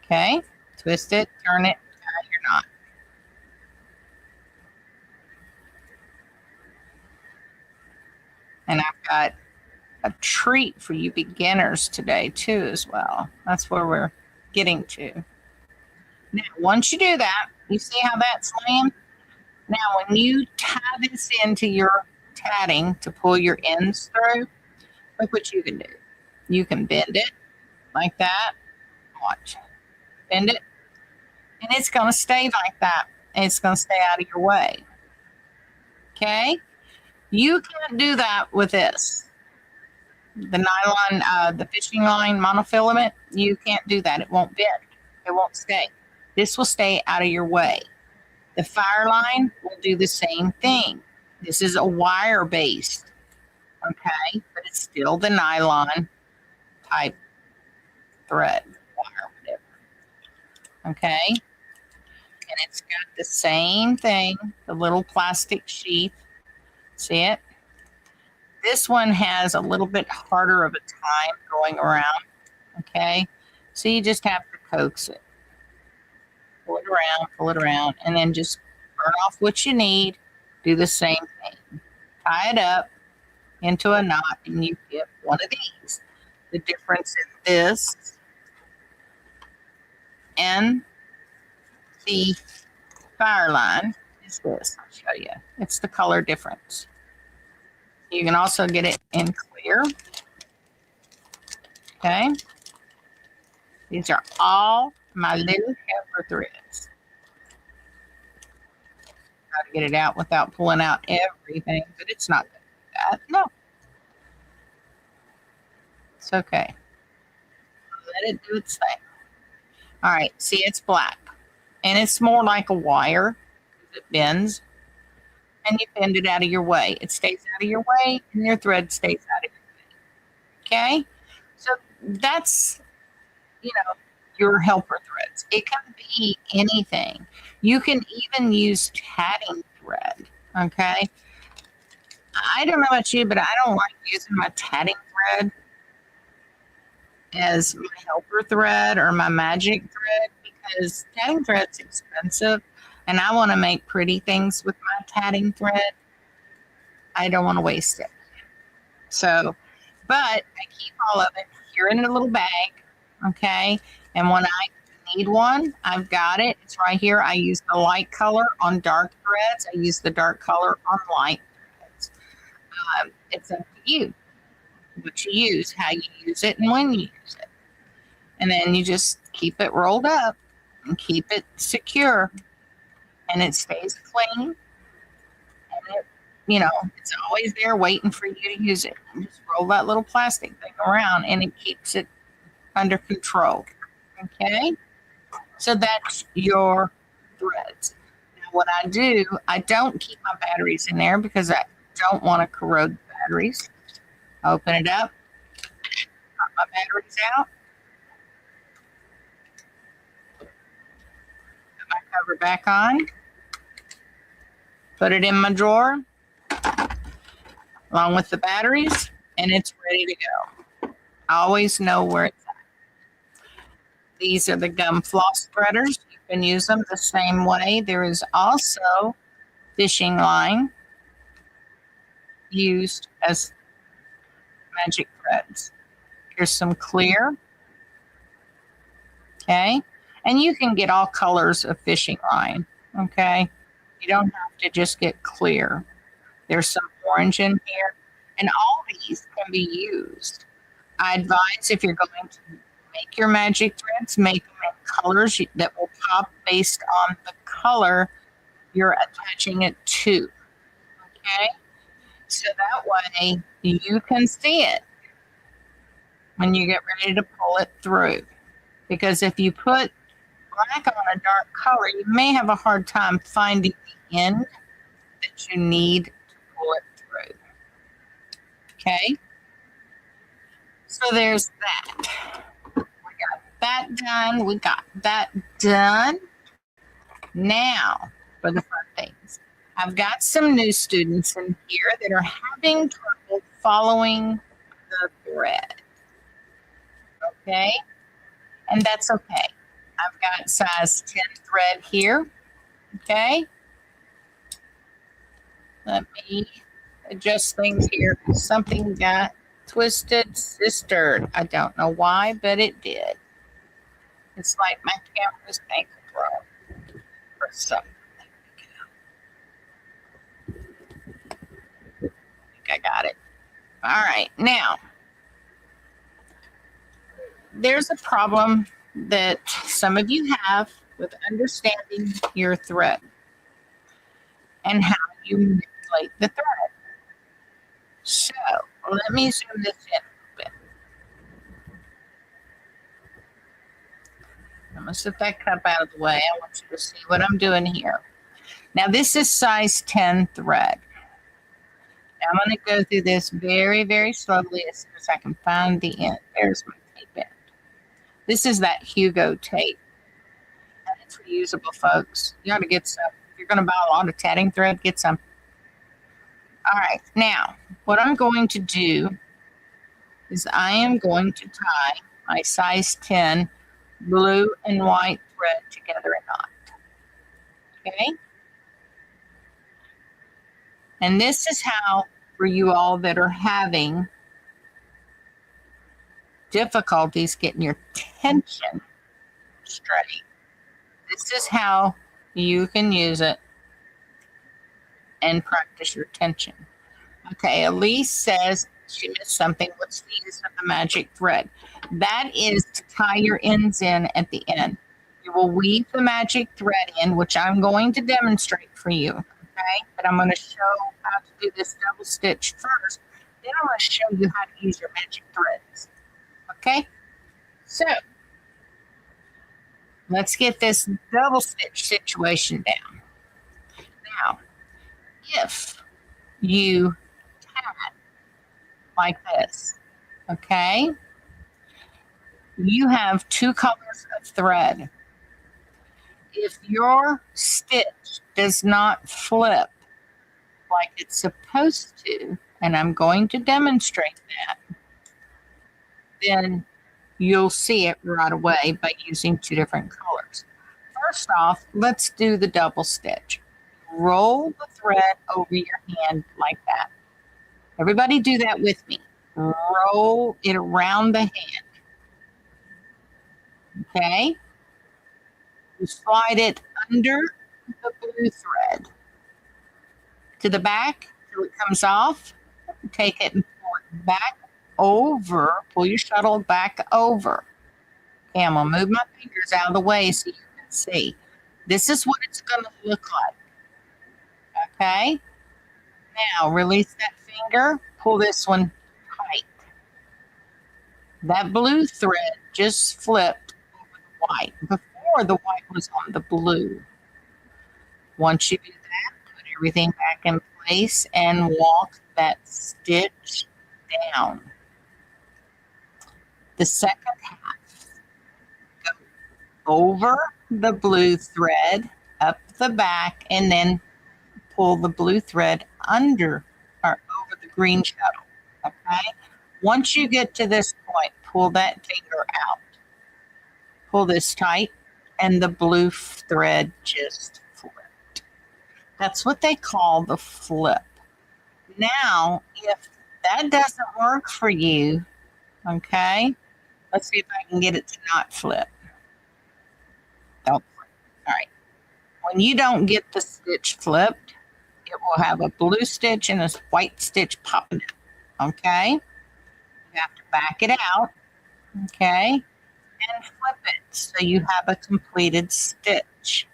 Okay. Twist it, turn it, tie your knot. And I've got a treat for you beginners today too as well. That's where we're getting to. Now, once you do that, you see how that's laying? Now, when you tie this into your tatting to pull your ends through, look what you can do. You can bend it like that. Watch. Bend it. And it's going to stay like that. And it's going to stay out of your way. Okay? You can't do that with this. The nylon, the fishing line monofilament, you can't do that. It won't bend. It won't stay. This will stay out of your way. The fire line will do the same thing. This is a wire based, okay, but it's still the nylon type thread, wire, whatever. Okay, and it's got the same thing, the little plastic sheath. See it? This one has a little bit harder of a time going around. Okay, so you just have to coax it. Pull it around, and then just burn off what you need. Do the same thing. Tie it up into a knot, and you get one of these. The difference in this and the fire line is this. I'll show you. It's the color difference. You can also get it in clear. Okay. These are all my little helper threads. Try to get it out without pulling out everything, but it's not going to do that. No. It's okay. Let it do its thing. All right, see, it's black. And it's more like a wire. It bends. And you bend it out of your way. It stays out of your way, and your thread stays out of your way. Okay? So that's, your helper threads. It can be anything. You can even use tatting thread. Okay? I don't know about you, but I don't like using my tatting thread as my helper thread or my magic thread because tatting thread's expensive and I want to make pretty things with my tatting thread. I don't want to waste it. So, but I keep all of it here in a little bag. Okay. And when I need one, I've got it. It's right here. I use the light color on dark threads. I use the dark color on light threads. It's up to you what you use, how you use it, and when you use it. And then you just keep it rolled up and keep it secure, and it stays clean. And it, it's always there waiting for you to use it. You just roll that little plastic thing around, and it keeps it under control. Okay? So that's your threads. Now, what I do, I don't keep my batteries in there because I don't want to corrode the batteries. Open it up, pop my batteries out, put my cover back on, put it in my drawer along with the batteries, and it's ready to go. I always know where it's at. These are the gum floss threaders. You can use them the same way. There is also fishing line used as magic threads. Here's some clear. Okay. And you can get all colors of fishing line. Okay. You don't have to just get clear. There's some orange in here. And all these can be used. I advise if you're going to make your magic threads, make them in colors that will pop based on the color you're attaching it to. Okay. So that way you can see it when you get ready to pull it through. Because if you put black on a dark color, you may have a hard time finding the end that you need to pull it through. Okay? So there's that. We got that done. We got that done. Now for the fun things. I've got some new students in here that are having trouble following the thread. Okay? And that's okay. I've got size 10 thread here. Okay? Let me adjust things here. Something got twisted, sistered. I don't know why, but it did. It's like my camera's ankle throw or something. I got it. All right. Now, there's a problem that some of you have with understanding your thread and how you manipulate the thread. So, let me zoom this in a bit. I'm going to set that cup out of the way. I want you to see what I'm doing here. Now, this is size 10 thread. I'm going to go through this very, very slowly as soon as I can find the end. There's my tape end. This is that Hugo tape. And it's reusable, folks. You ought to get some. If you're going to buy a lot of tatting thread, get some. All right. Now, what I'm going to do is I am going to tie my size 10 blue and white thread together in a knot. Okay? And this is how, for you all that are having difficulties getting your tension straight, this is how you can use it and practice your tension. Okay, Elise says she missed something. What's the use of the magic thread? That is to tie your ends in at the end. You will weave the magic thread in, which I'm going to demonstrate for you. Okay, but I'm going to show how to do this double stitch first. Then I'm going to show you how to use your magic threads. Okay, so let's get this double stitch situation down. Now, if you tat like this, okay, you have two colors of thread. If your stitch does not flip like it's supposed to, and I'm going to demonstrate that, then you'll see it right away by using two different colors. First off, let's do the double stitch. Roll the thread over your hand like that. Everybody do that with me. Roll it around the hand. Okay? You slide it under the blue thread to the back till it comes off. Take it and pull it back over. Pull your shuttle back over. Okay, I'm going to move my fingers out of the way so you can see. This is what it's going to look like. Okay? Now, release that finger. Pull this one tight. That blue thread just flipped over the white. Before, the white was on the blue. Once you do that, put everything back in place and walk that stitch down. The second half, go over the blue thread, up the back, and then pull the blue thread under or over the green shuttle. Okay? Once you get to this point, pull that finger out. Pull this tight, and the blue thread just flipped. That's what they call the flip. Now, if that doesn't work for you, okay, let's see if I can get it to not flip. Don't flip. All right. When you don't get the stitch flipped, it will have a blue stitch and a white stitch popping out. Okay? You have to back it out. Okay? And flip it so you have a completed stitch.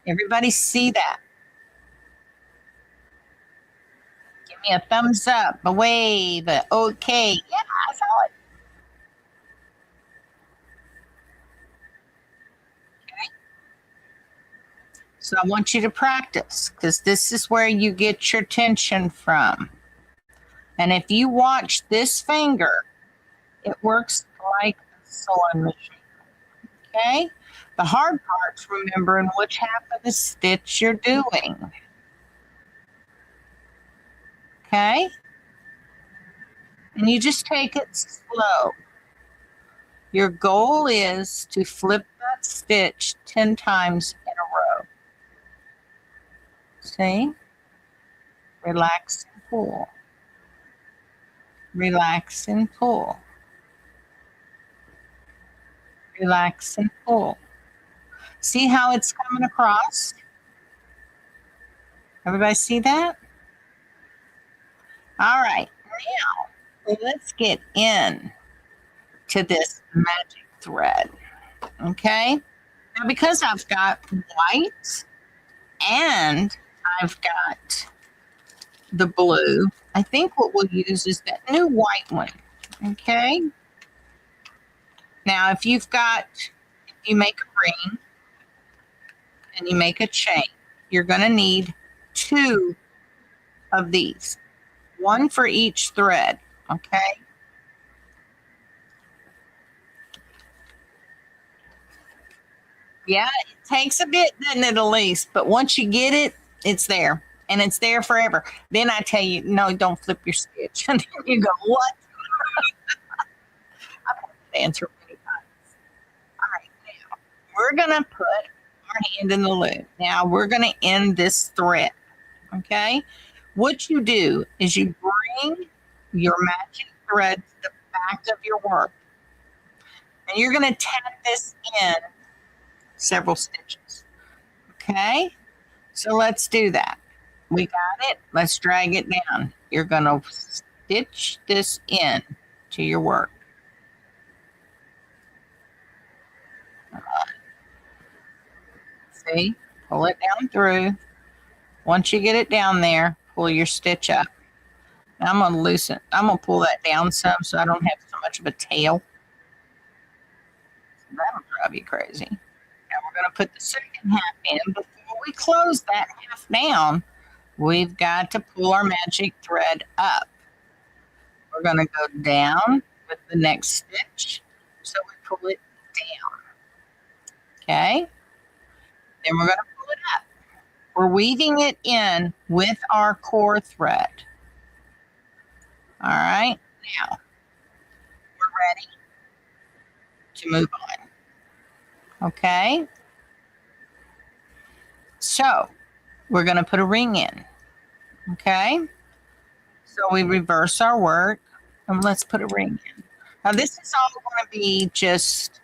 Everybody see that? Give me a thumbs up, a wave, a okay. Yeah, I saw it. Okay. So I want you to practice because this is where you get your tension from. And if you watch this finger, it works like a sewing machine. Okay? The hard part's remembering which half of the stitch you're doing. Okay? And you just take it slow. Your goal is to flip that stitch 10 times in a row. See? Relax and pull. Relax and pull. Relax and pull. See how it's coming across? Everybody see that? All right, now let's get in to this magic thread. Okay? Now because I've got white and I've got the blue, I think what we'll use is that new white one. Okay? Now if you make a ring and you make a chain, you're going to need 2 of these. 1 for each thread, okay? Yeah, it takes a bit, doesn't it, Elise? But once you get it, it's there. And it's there forever. Then I tell you, no, don't flip your stitch. And then you go, what? I've had that answer many times. All right, now we're going to put our hand in the loop. Now we're going to end this thread, okay? What you do is you bring your magic thread to the back of your work. And you're going to tap this in several stitches. Okay? So let's do that. We got it. Let's drag it down. You're going to stitch this in to your work. See? Pull it down through. Once you get it down there, pull your stitch up. Now I'm gonna loosen. I'm gonna pull that down some so I don't have so much of a tail. That'll drive you crazy. Now we're gonna put the second half in. Before we close that half down, we've got to pull our magic thread up. We're gonna go down with the next stitch. So we pull it down. Okay. Then we're gonna pull it up. We're weaving it in with our core thread. All right, now we're ready to move on. Okay, so we're going to put a ring in. Okay, so we reverse our work and let's put a ring in. Now, this is all going to be just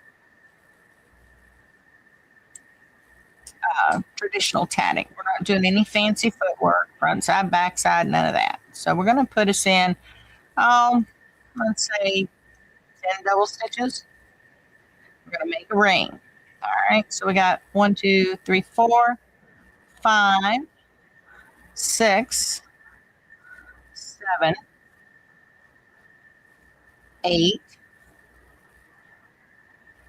traditional tatting. We're not doing any fancy footwork, front side, back side, none of that. So we're going to put us in, let's say 10 double stitches. We're going to make a ring. All right, so we got 1, 2, 3, 4, 5, 6, 7, 8,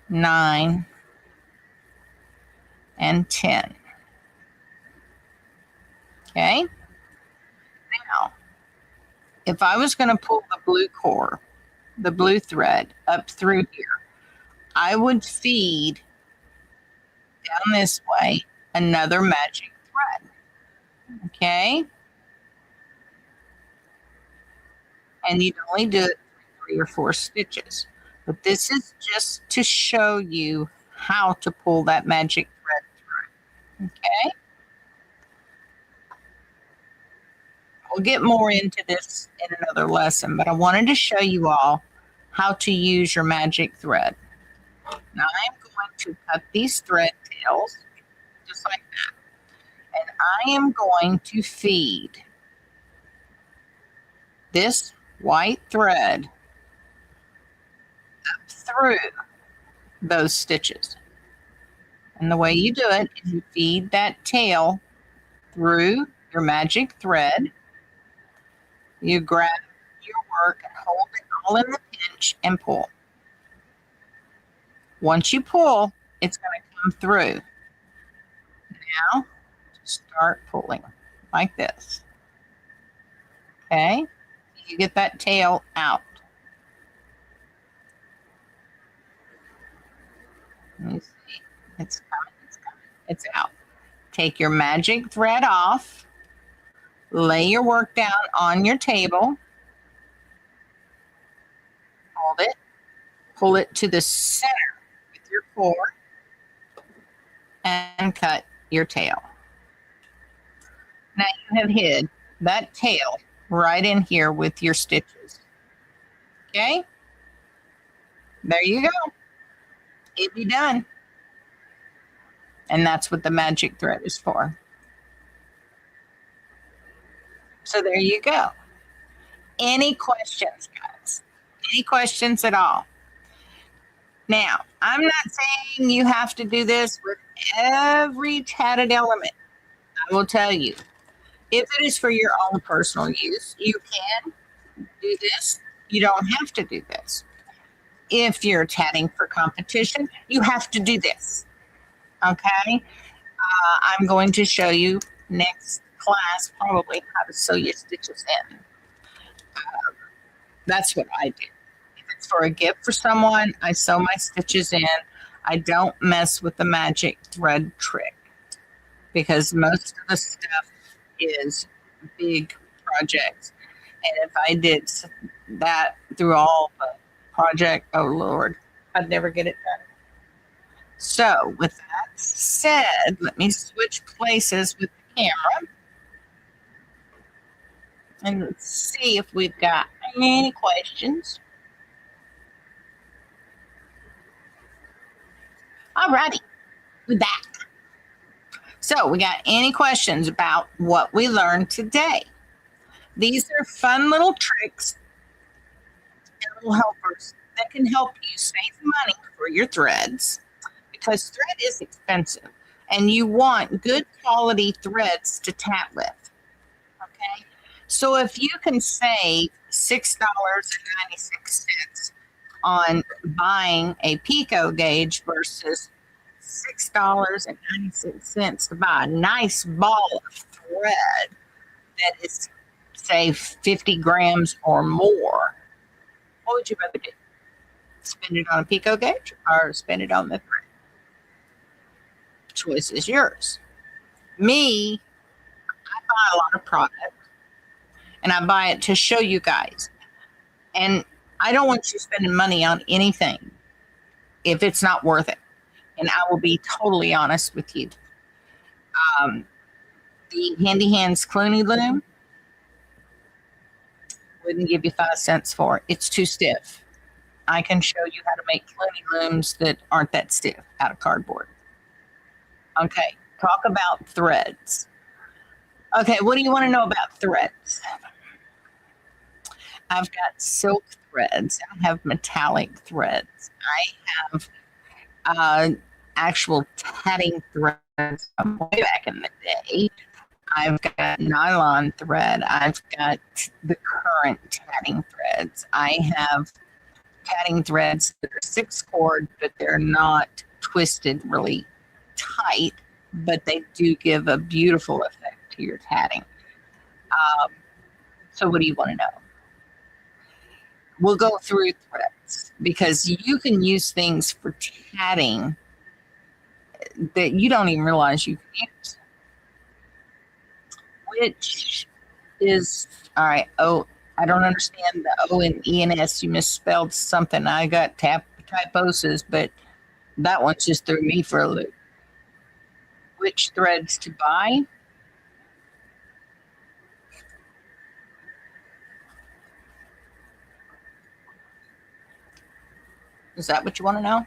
9, and 10. Okay. Now, if I was going to pull the blue core, the blue thread up through here, I would feed down this way another magic thread. Okay. And you'd only do it 3 or 4 stitches. But this is just to show you how to pull that magic thread through. Okay. We'll get more into this in another lesson, but I wanted to show you all how to use your magic thread. Now I'm going to cut these thread tails just like that. And I am going to feed this white thread up through those stitches. And the way you do it is you feed that tail through your magic thread. You grab your work and hold it all in the pinch and pull. Once you pull, it's going to come through. Now, start pulling like this. Okay, you get that tail out. Let me see. It's coming, it's coming, it's out. Take your magic thread off. Lay your work down on your table. Hold it. Pull it to the center with your core and cut your tail. Now you have hid that tail right in here with your stitches. Okay? There you go. It'd be done. And that's what the magic thread is for. So there you go. Any questions, guys? Any questions at all? Now, I'm not saying you have to do this with every tatted element. I will tell you, if it is for your own personal use, you can do this. You don't have to do this. If you're tatting for competition, you have to do this. Okay? I'm going to show you next class probably how to sew your stitches in. That's what I do. If it's for a gift for someone, I sew my stitches in. I don't mess with the magic thread trick because most of the stuff is big projects. And if I did that through all the project, oh Lord, I'd never get it done. So with that said, let me switch places with the camera. And let's see if we've got any questions. All righty, we're back. So we got any questions about what we learned today? These are fun little tricks and little helpers that can help you save money for your threads because thread is expensive and you want good quality threads to tat with. Okay. So if you can save $6.96 on buying a picot gauge versus $6.96 to buy a nice ball of thread that is, say, 50 grams or more, what would you rather do? Spend it on a picot gauge or spend it on the thread? Choice is yours. Me, I buy a lot of product and I buy it to show you guys. And I don't want you spending money on anything if it's not worth it. And I will be totally honest with you. Um, the Handy Hands Clooney loom wouldn't give you 5 cents for it. It's too stiff. I can show you how to make Clooney looms that aren't that stiff out of cardboard. Okay, talk about threads. Okay, what do you want to know about threads? I've got silk threads. I have metallic threads. I have actual tatting threads from way back in the day. I've got nylon thread. I've got the current tatting threads. I have tatting threads that are 6 cord, but they're not twisted really tight, but they do give a beautiful effect to your tatting. So what do you want to know? We'll go through threads because you can use things for tatting that you don't even realize you can use. Which is, all right, oh, I don't understand the O and E and S. You misspelled something. I got typoses, but that one just threw me for a loop. Which threads to buy? Is that what you want to know?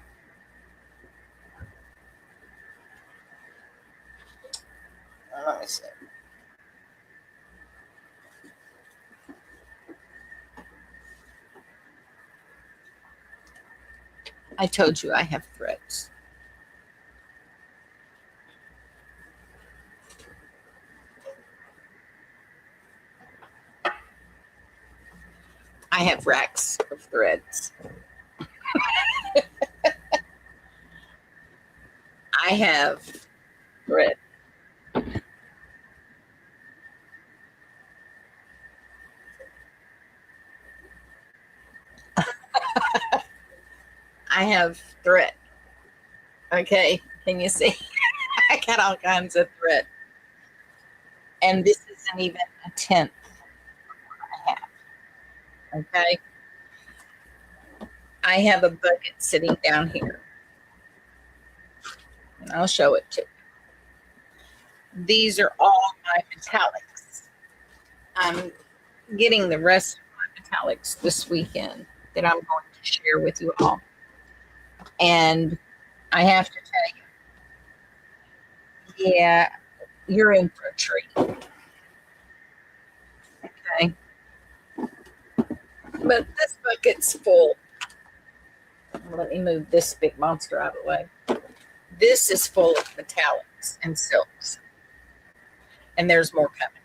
Let me see. I told you I have threads. I have racks of threads. I have thread. I have thread. Okay, can you see? I got all kinds of thread. And this isn't even a tenth of what I have. Okay. I have a bucket sitting down here. And I'll show it to you. These are all my metallics. I'm getting the rest of my metallics this weekend that I'm going to share with you all. And I have to tell you, yeah, you're in for a treat. Okay. But this bucket's full. Let me move this big monster out of the way. This is full of metallics and silks. And there's more coming.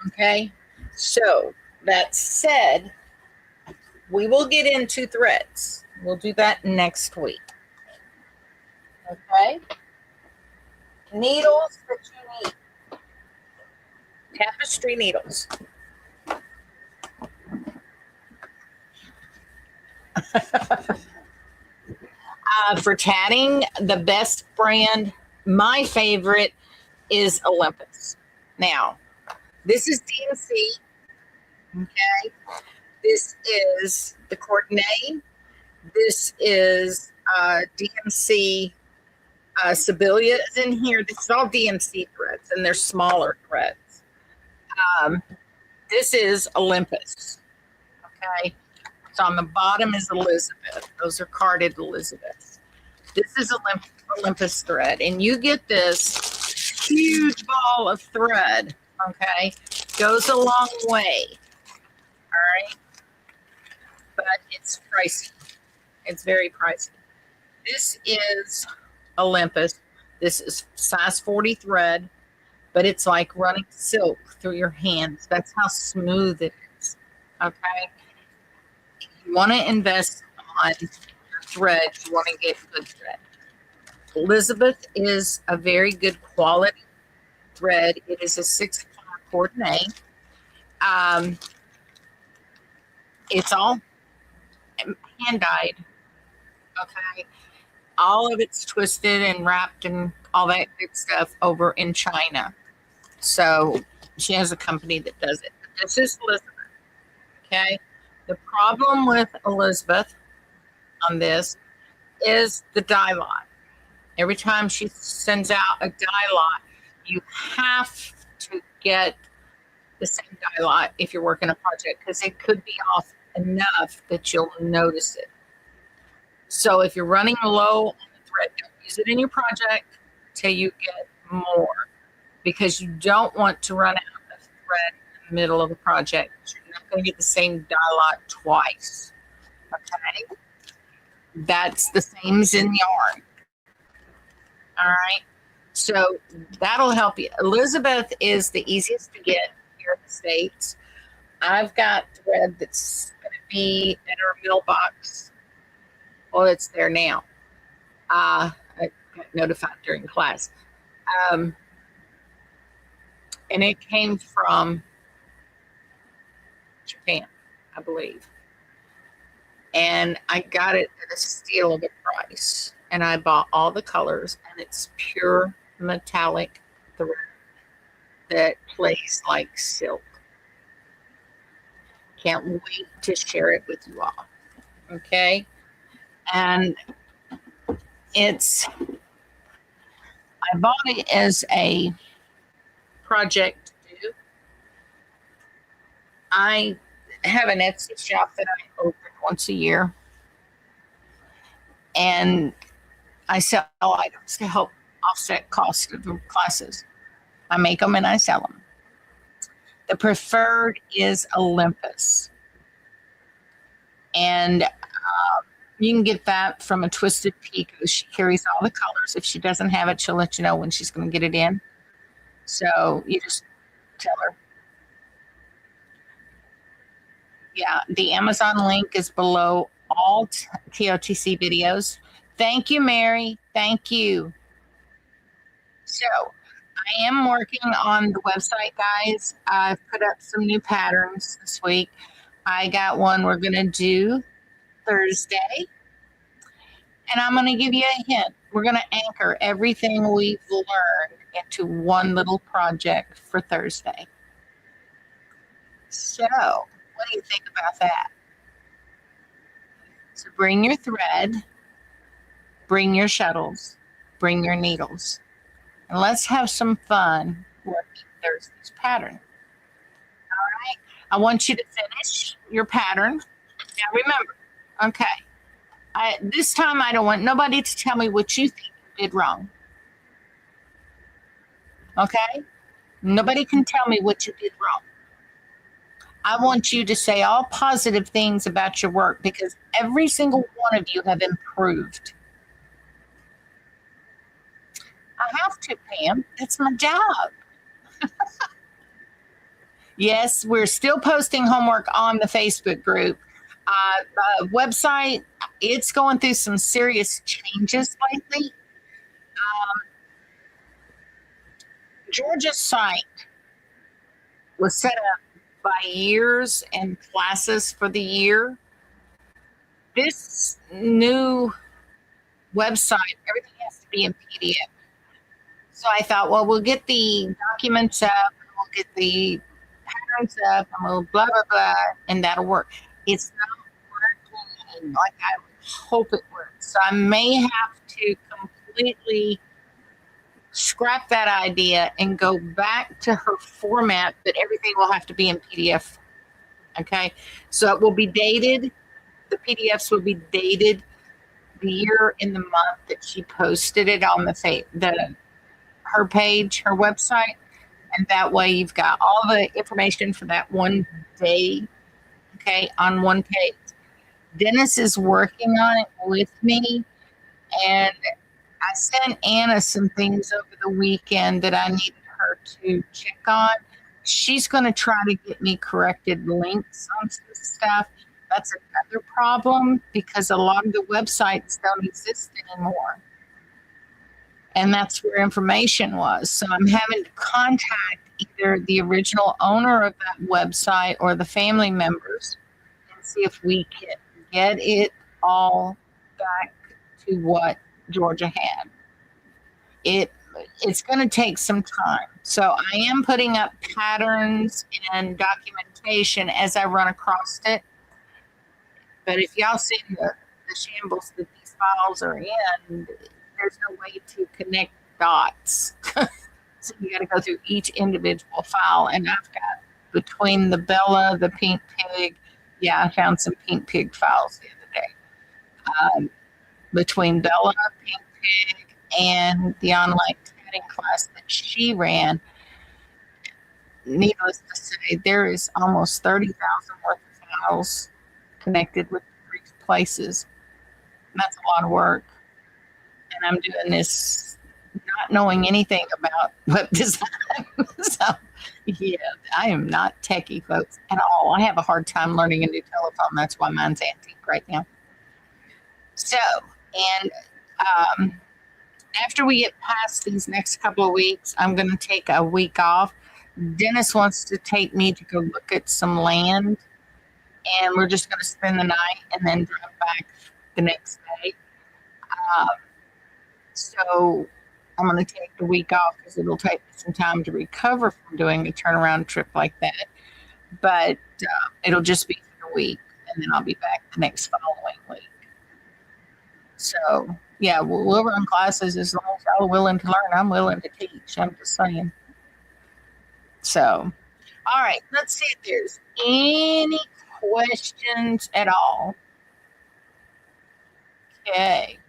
Okay. So that said, we will get into threads. We'll do that next week. Okay. Needles that you need. Tapestry needles. For tatting, the best brand, my favorite, is Olympus. Now, this is DMC. Okay. This is the Coordinate. This is DMC. Sibylla is in here. This is all DMC threads, and they're smaller threads. This is Olympus. Okay. So on the bottom is Elizabeth. Those are carded Elizabeths. This is Olympus thread, and you get this huge ball of thread. Okay. Goes a long way. All right. But it's pricey. It's very pricey. This is Olympus. This is size 40 thread. but it's like running silk through your hands. That's how smooth it is. Okay. You want to invest on your thread. You want to get good thread. Elizabeth is a very good quality thread. It is a 6 coordinate. It's all hand dyed. Okay. All of it's twisted and wrapped and all that good stuff over in China. So she has a company that does it. This is Elizabeth. Okay. The problem with Elizabeth on this is the dye lot. Every time she sends out a dye lot, you have to get the same dye lot if you're working a project, because it could be off enough that you'll notice it. So if you're running low on the thread, don't use it in your project till you get more, because you don't want to run out of thread in the middle of a project. You're not going to get the same dye lot twice. Okay? That's the same as in yarn. All right. So that'll help you. Elizabeth is the easiest to get here in the States. I've got thread that's going to be in our mailbox. Well, it's there now. I got notified during class. And it came from Japan, I believe. And I got it at a steal of a price. And I bought all the colors, and it's pure metallic thread that plays like silk. Can't wait to share it with you all. Okay. And I bought it as a project to do. I have an Etsy shop that I open once a year. And I sell items to help offset costs of the classes. I make them and I sell them. The preferred is Olympus. And you can get that from a Twisted Picot. She carries all the colors. If she doesn't have it, she'll let you know when she's going to get it in. So you just tell her. Yeah, the Amazon link is below all TOTC videos. Thank you, Mary. Thank you. So I am working on the website, guys. I've put up some new patterns this week. I got one we're going to do Thursday. And I'm going to give you a hint. We're going to anchor everything we've learned into one little project for Thursday. So what do you think about that? So bring your thread, bring your shuttles, bring your needles, and let's have some fun working Thursday's pattern. All right. I want you to finish your pattern. Now remember, okay, this time I don't want nobody to tell me what you think you did wrong. Okay? Nobody can tell me what you did wrong. I want you to say all positive things about your work, because every single one of you have improved. I have to, Pam. It's my job. Yes, we're still posting homework on the Facebook group. The website, it's going through some serious changes lately. Georgia's site was set up by years and classes for the year. This new website, everything has to be in PDF. So I thought, well, we'll get the documents up, and we'll get the patterns up, and we'll blah, blah, blah, and that'll work. It's not working like I hope it works. So I may have to completely scrap that idea and go back to her format, but everything will have to be in PDF. Okay. So it will be dated. The PDFs will be dated the year and the month that she posted it on her page, her website. And that way you've got all the information for that one day, okay, on one page. Dennis is working on it with me, and I sent Anna some things over the weekend that I needed her to check on. She's going to try to get me corrected links on some stuff. That's another problem because a lot of the websites don't exist anymore. And that's where information was. So I'm having to contact either the original owner of that website or the family members and see if we can get it all back to what Georgia had. It's going to take some time. So I am putting up patterns and documentation as I run across it. But if y'all see the shambles that these files are in, there's no way to connect dots. So you got to go through each individual file. And I've got between the Bella, the Pink Pig, I found some Pink Pig files the other day. Between Bella, Pink Pig, and the online tatting class that she ran, needless to say, there is almost 30,000 worth of files connected with 3 places. And that's a lot of work. And I'm doing this not knowing anything about web design. So, I am not techie, folks, at all. I have a hard time learning a new telephone. That's why mine's antique right now. So, and after we get past these next couple of weeks, I'm going to take a week off. Dennis wants to take me to go look at some land, and we're just going to spend the night and then drive back the next day. So I'm going to take the week off because it'll take me some time to recover from doing a turnaround trip like that. But it'll just be for the week, and then I'll be back the next following week. So, we'll run classes as long as y'all are willing to learn. I'm willing to teach. I'm just saying. So, all right. Let's see if there's any questions at all. Okay.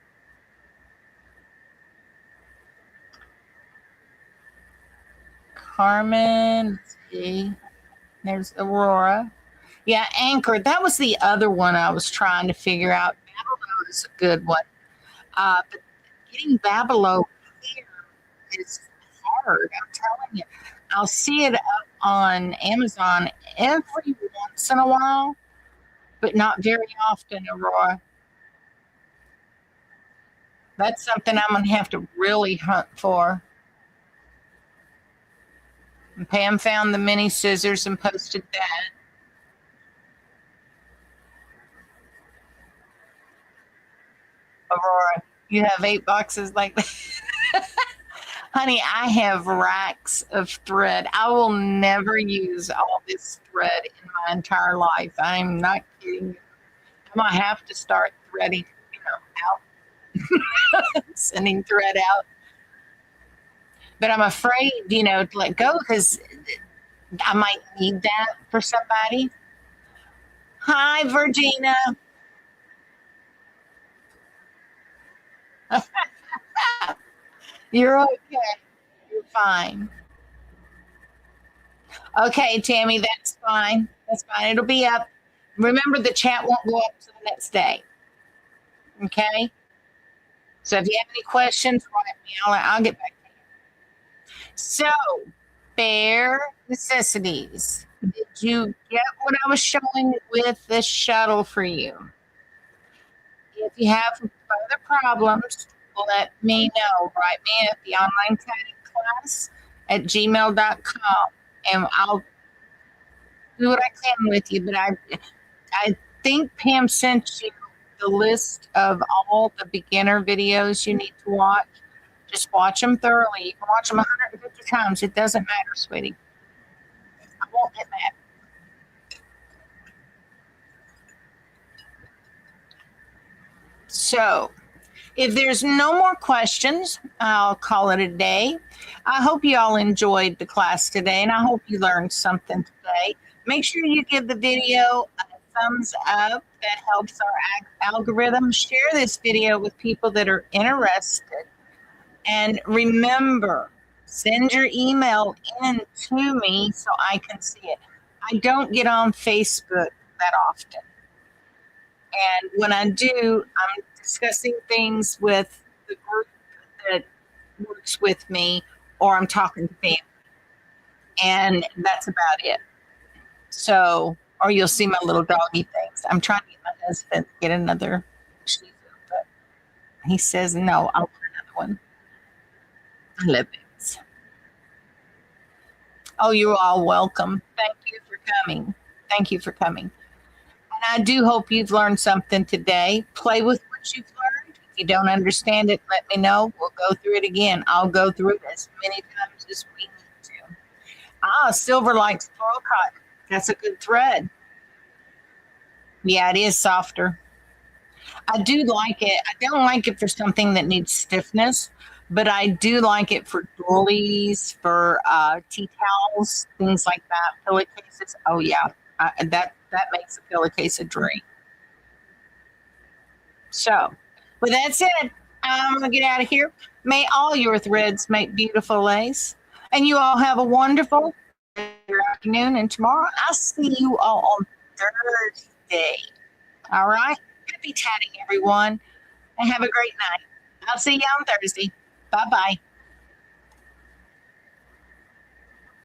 Carmen, let's see. There's Aurora. Yeah, Anchor. That was the other one I was trying to figure out. Babelo is a good one. But getting Babelo here is hard. I'm telling you. I'll see it up on Amazon every once in a while, but not very often, Aurora. That's something I'm going to have to really hunt for. And Pam found the mini scissors and posted that. Aurora, you have 8 boxes like that? Honey, I have racks of thread. I will never use all this thread in my entire life. I'm not kidding you. I might have to start threading, out. Sending thread out. But I'm afraid, to let go because I might need that for somebody. Hi, Virginia. You're okay. You're fine. Okay, Tammy, that's fine. That's fine. It'll be up. Remember, the chat won't go up till the next day. Okay? So if you have any questions, write me. I'll get back to you. So, bare necessities. Did you get what I was showing with the shuttle for you? If you have further problems, let me know. Write me at the online tatting class at gmail.com, and I'll do what I can with you. But I think Pam sent you the list of all the beginner videos you need to watch. Just watch them thoroughly. You can watch them 150 times. It doesn't matter, sweetie. I won't get mad. So, if there's no more questions, I'll call it a day. I hope you all enjoyed the class today, and I hope you learned something today. Make sure you give the video a thumbs up. That helps our algorithm. Share this video with people that are interested. And remember, send your email in to me so I can see it. I don't get on Facebook that often. And when I do, I'm discussing things with the group that works with me, or I'm talking to family. and that's about it. So, or you'll see my little doggy things. I'm trying to get my husband to get another Shih Tzu, but he says no. I'll put another one. I love it. Oh, you're all welcome. Thank you for coming. Thank you for coming. And I do hope you've learned something today. Play with what you've learned. If you don't understand it, let me know. We'll go through it again. I'll go through it as many times as we need to. Ah, silver likes pearl cotton. That's a good thread. Yeah, it is softer. I do like it. I don't like it for something that needs stiffness, but I do like it for doilies, for tea towels, things like that, pillowcases. Oh yeah, that makes a pillowcase a dream. So, with that said, I'm gonna get out of here. May all your threads make beautiful lace, and you all have a wonderful afternoon. And tomorrow, I'll see you all on Thursday. All right. Happy tatting, everyone, and have a great night. I'll see you on Thursday. Bye bye.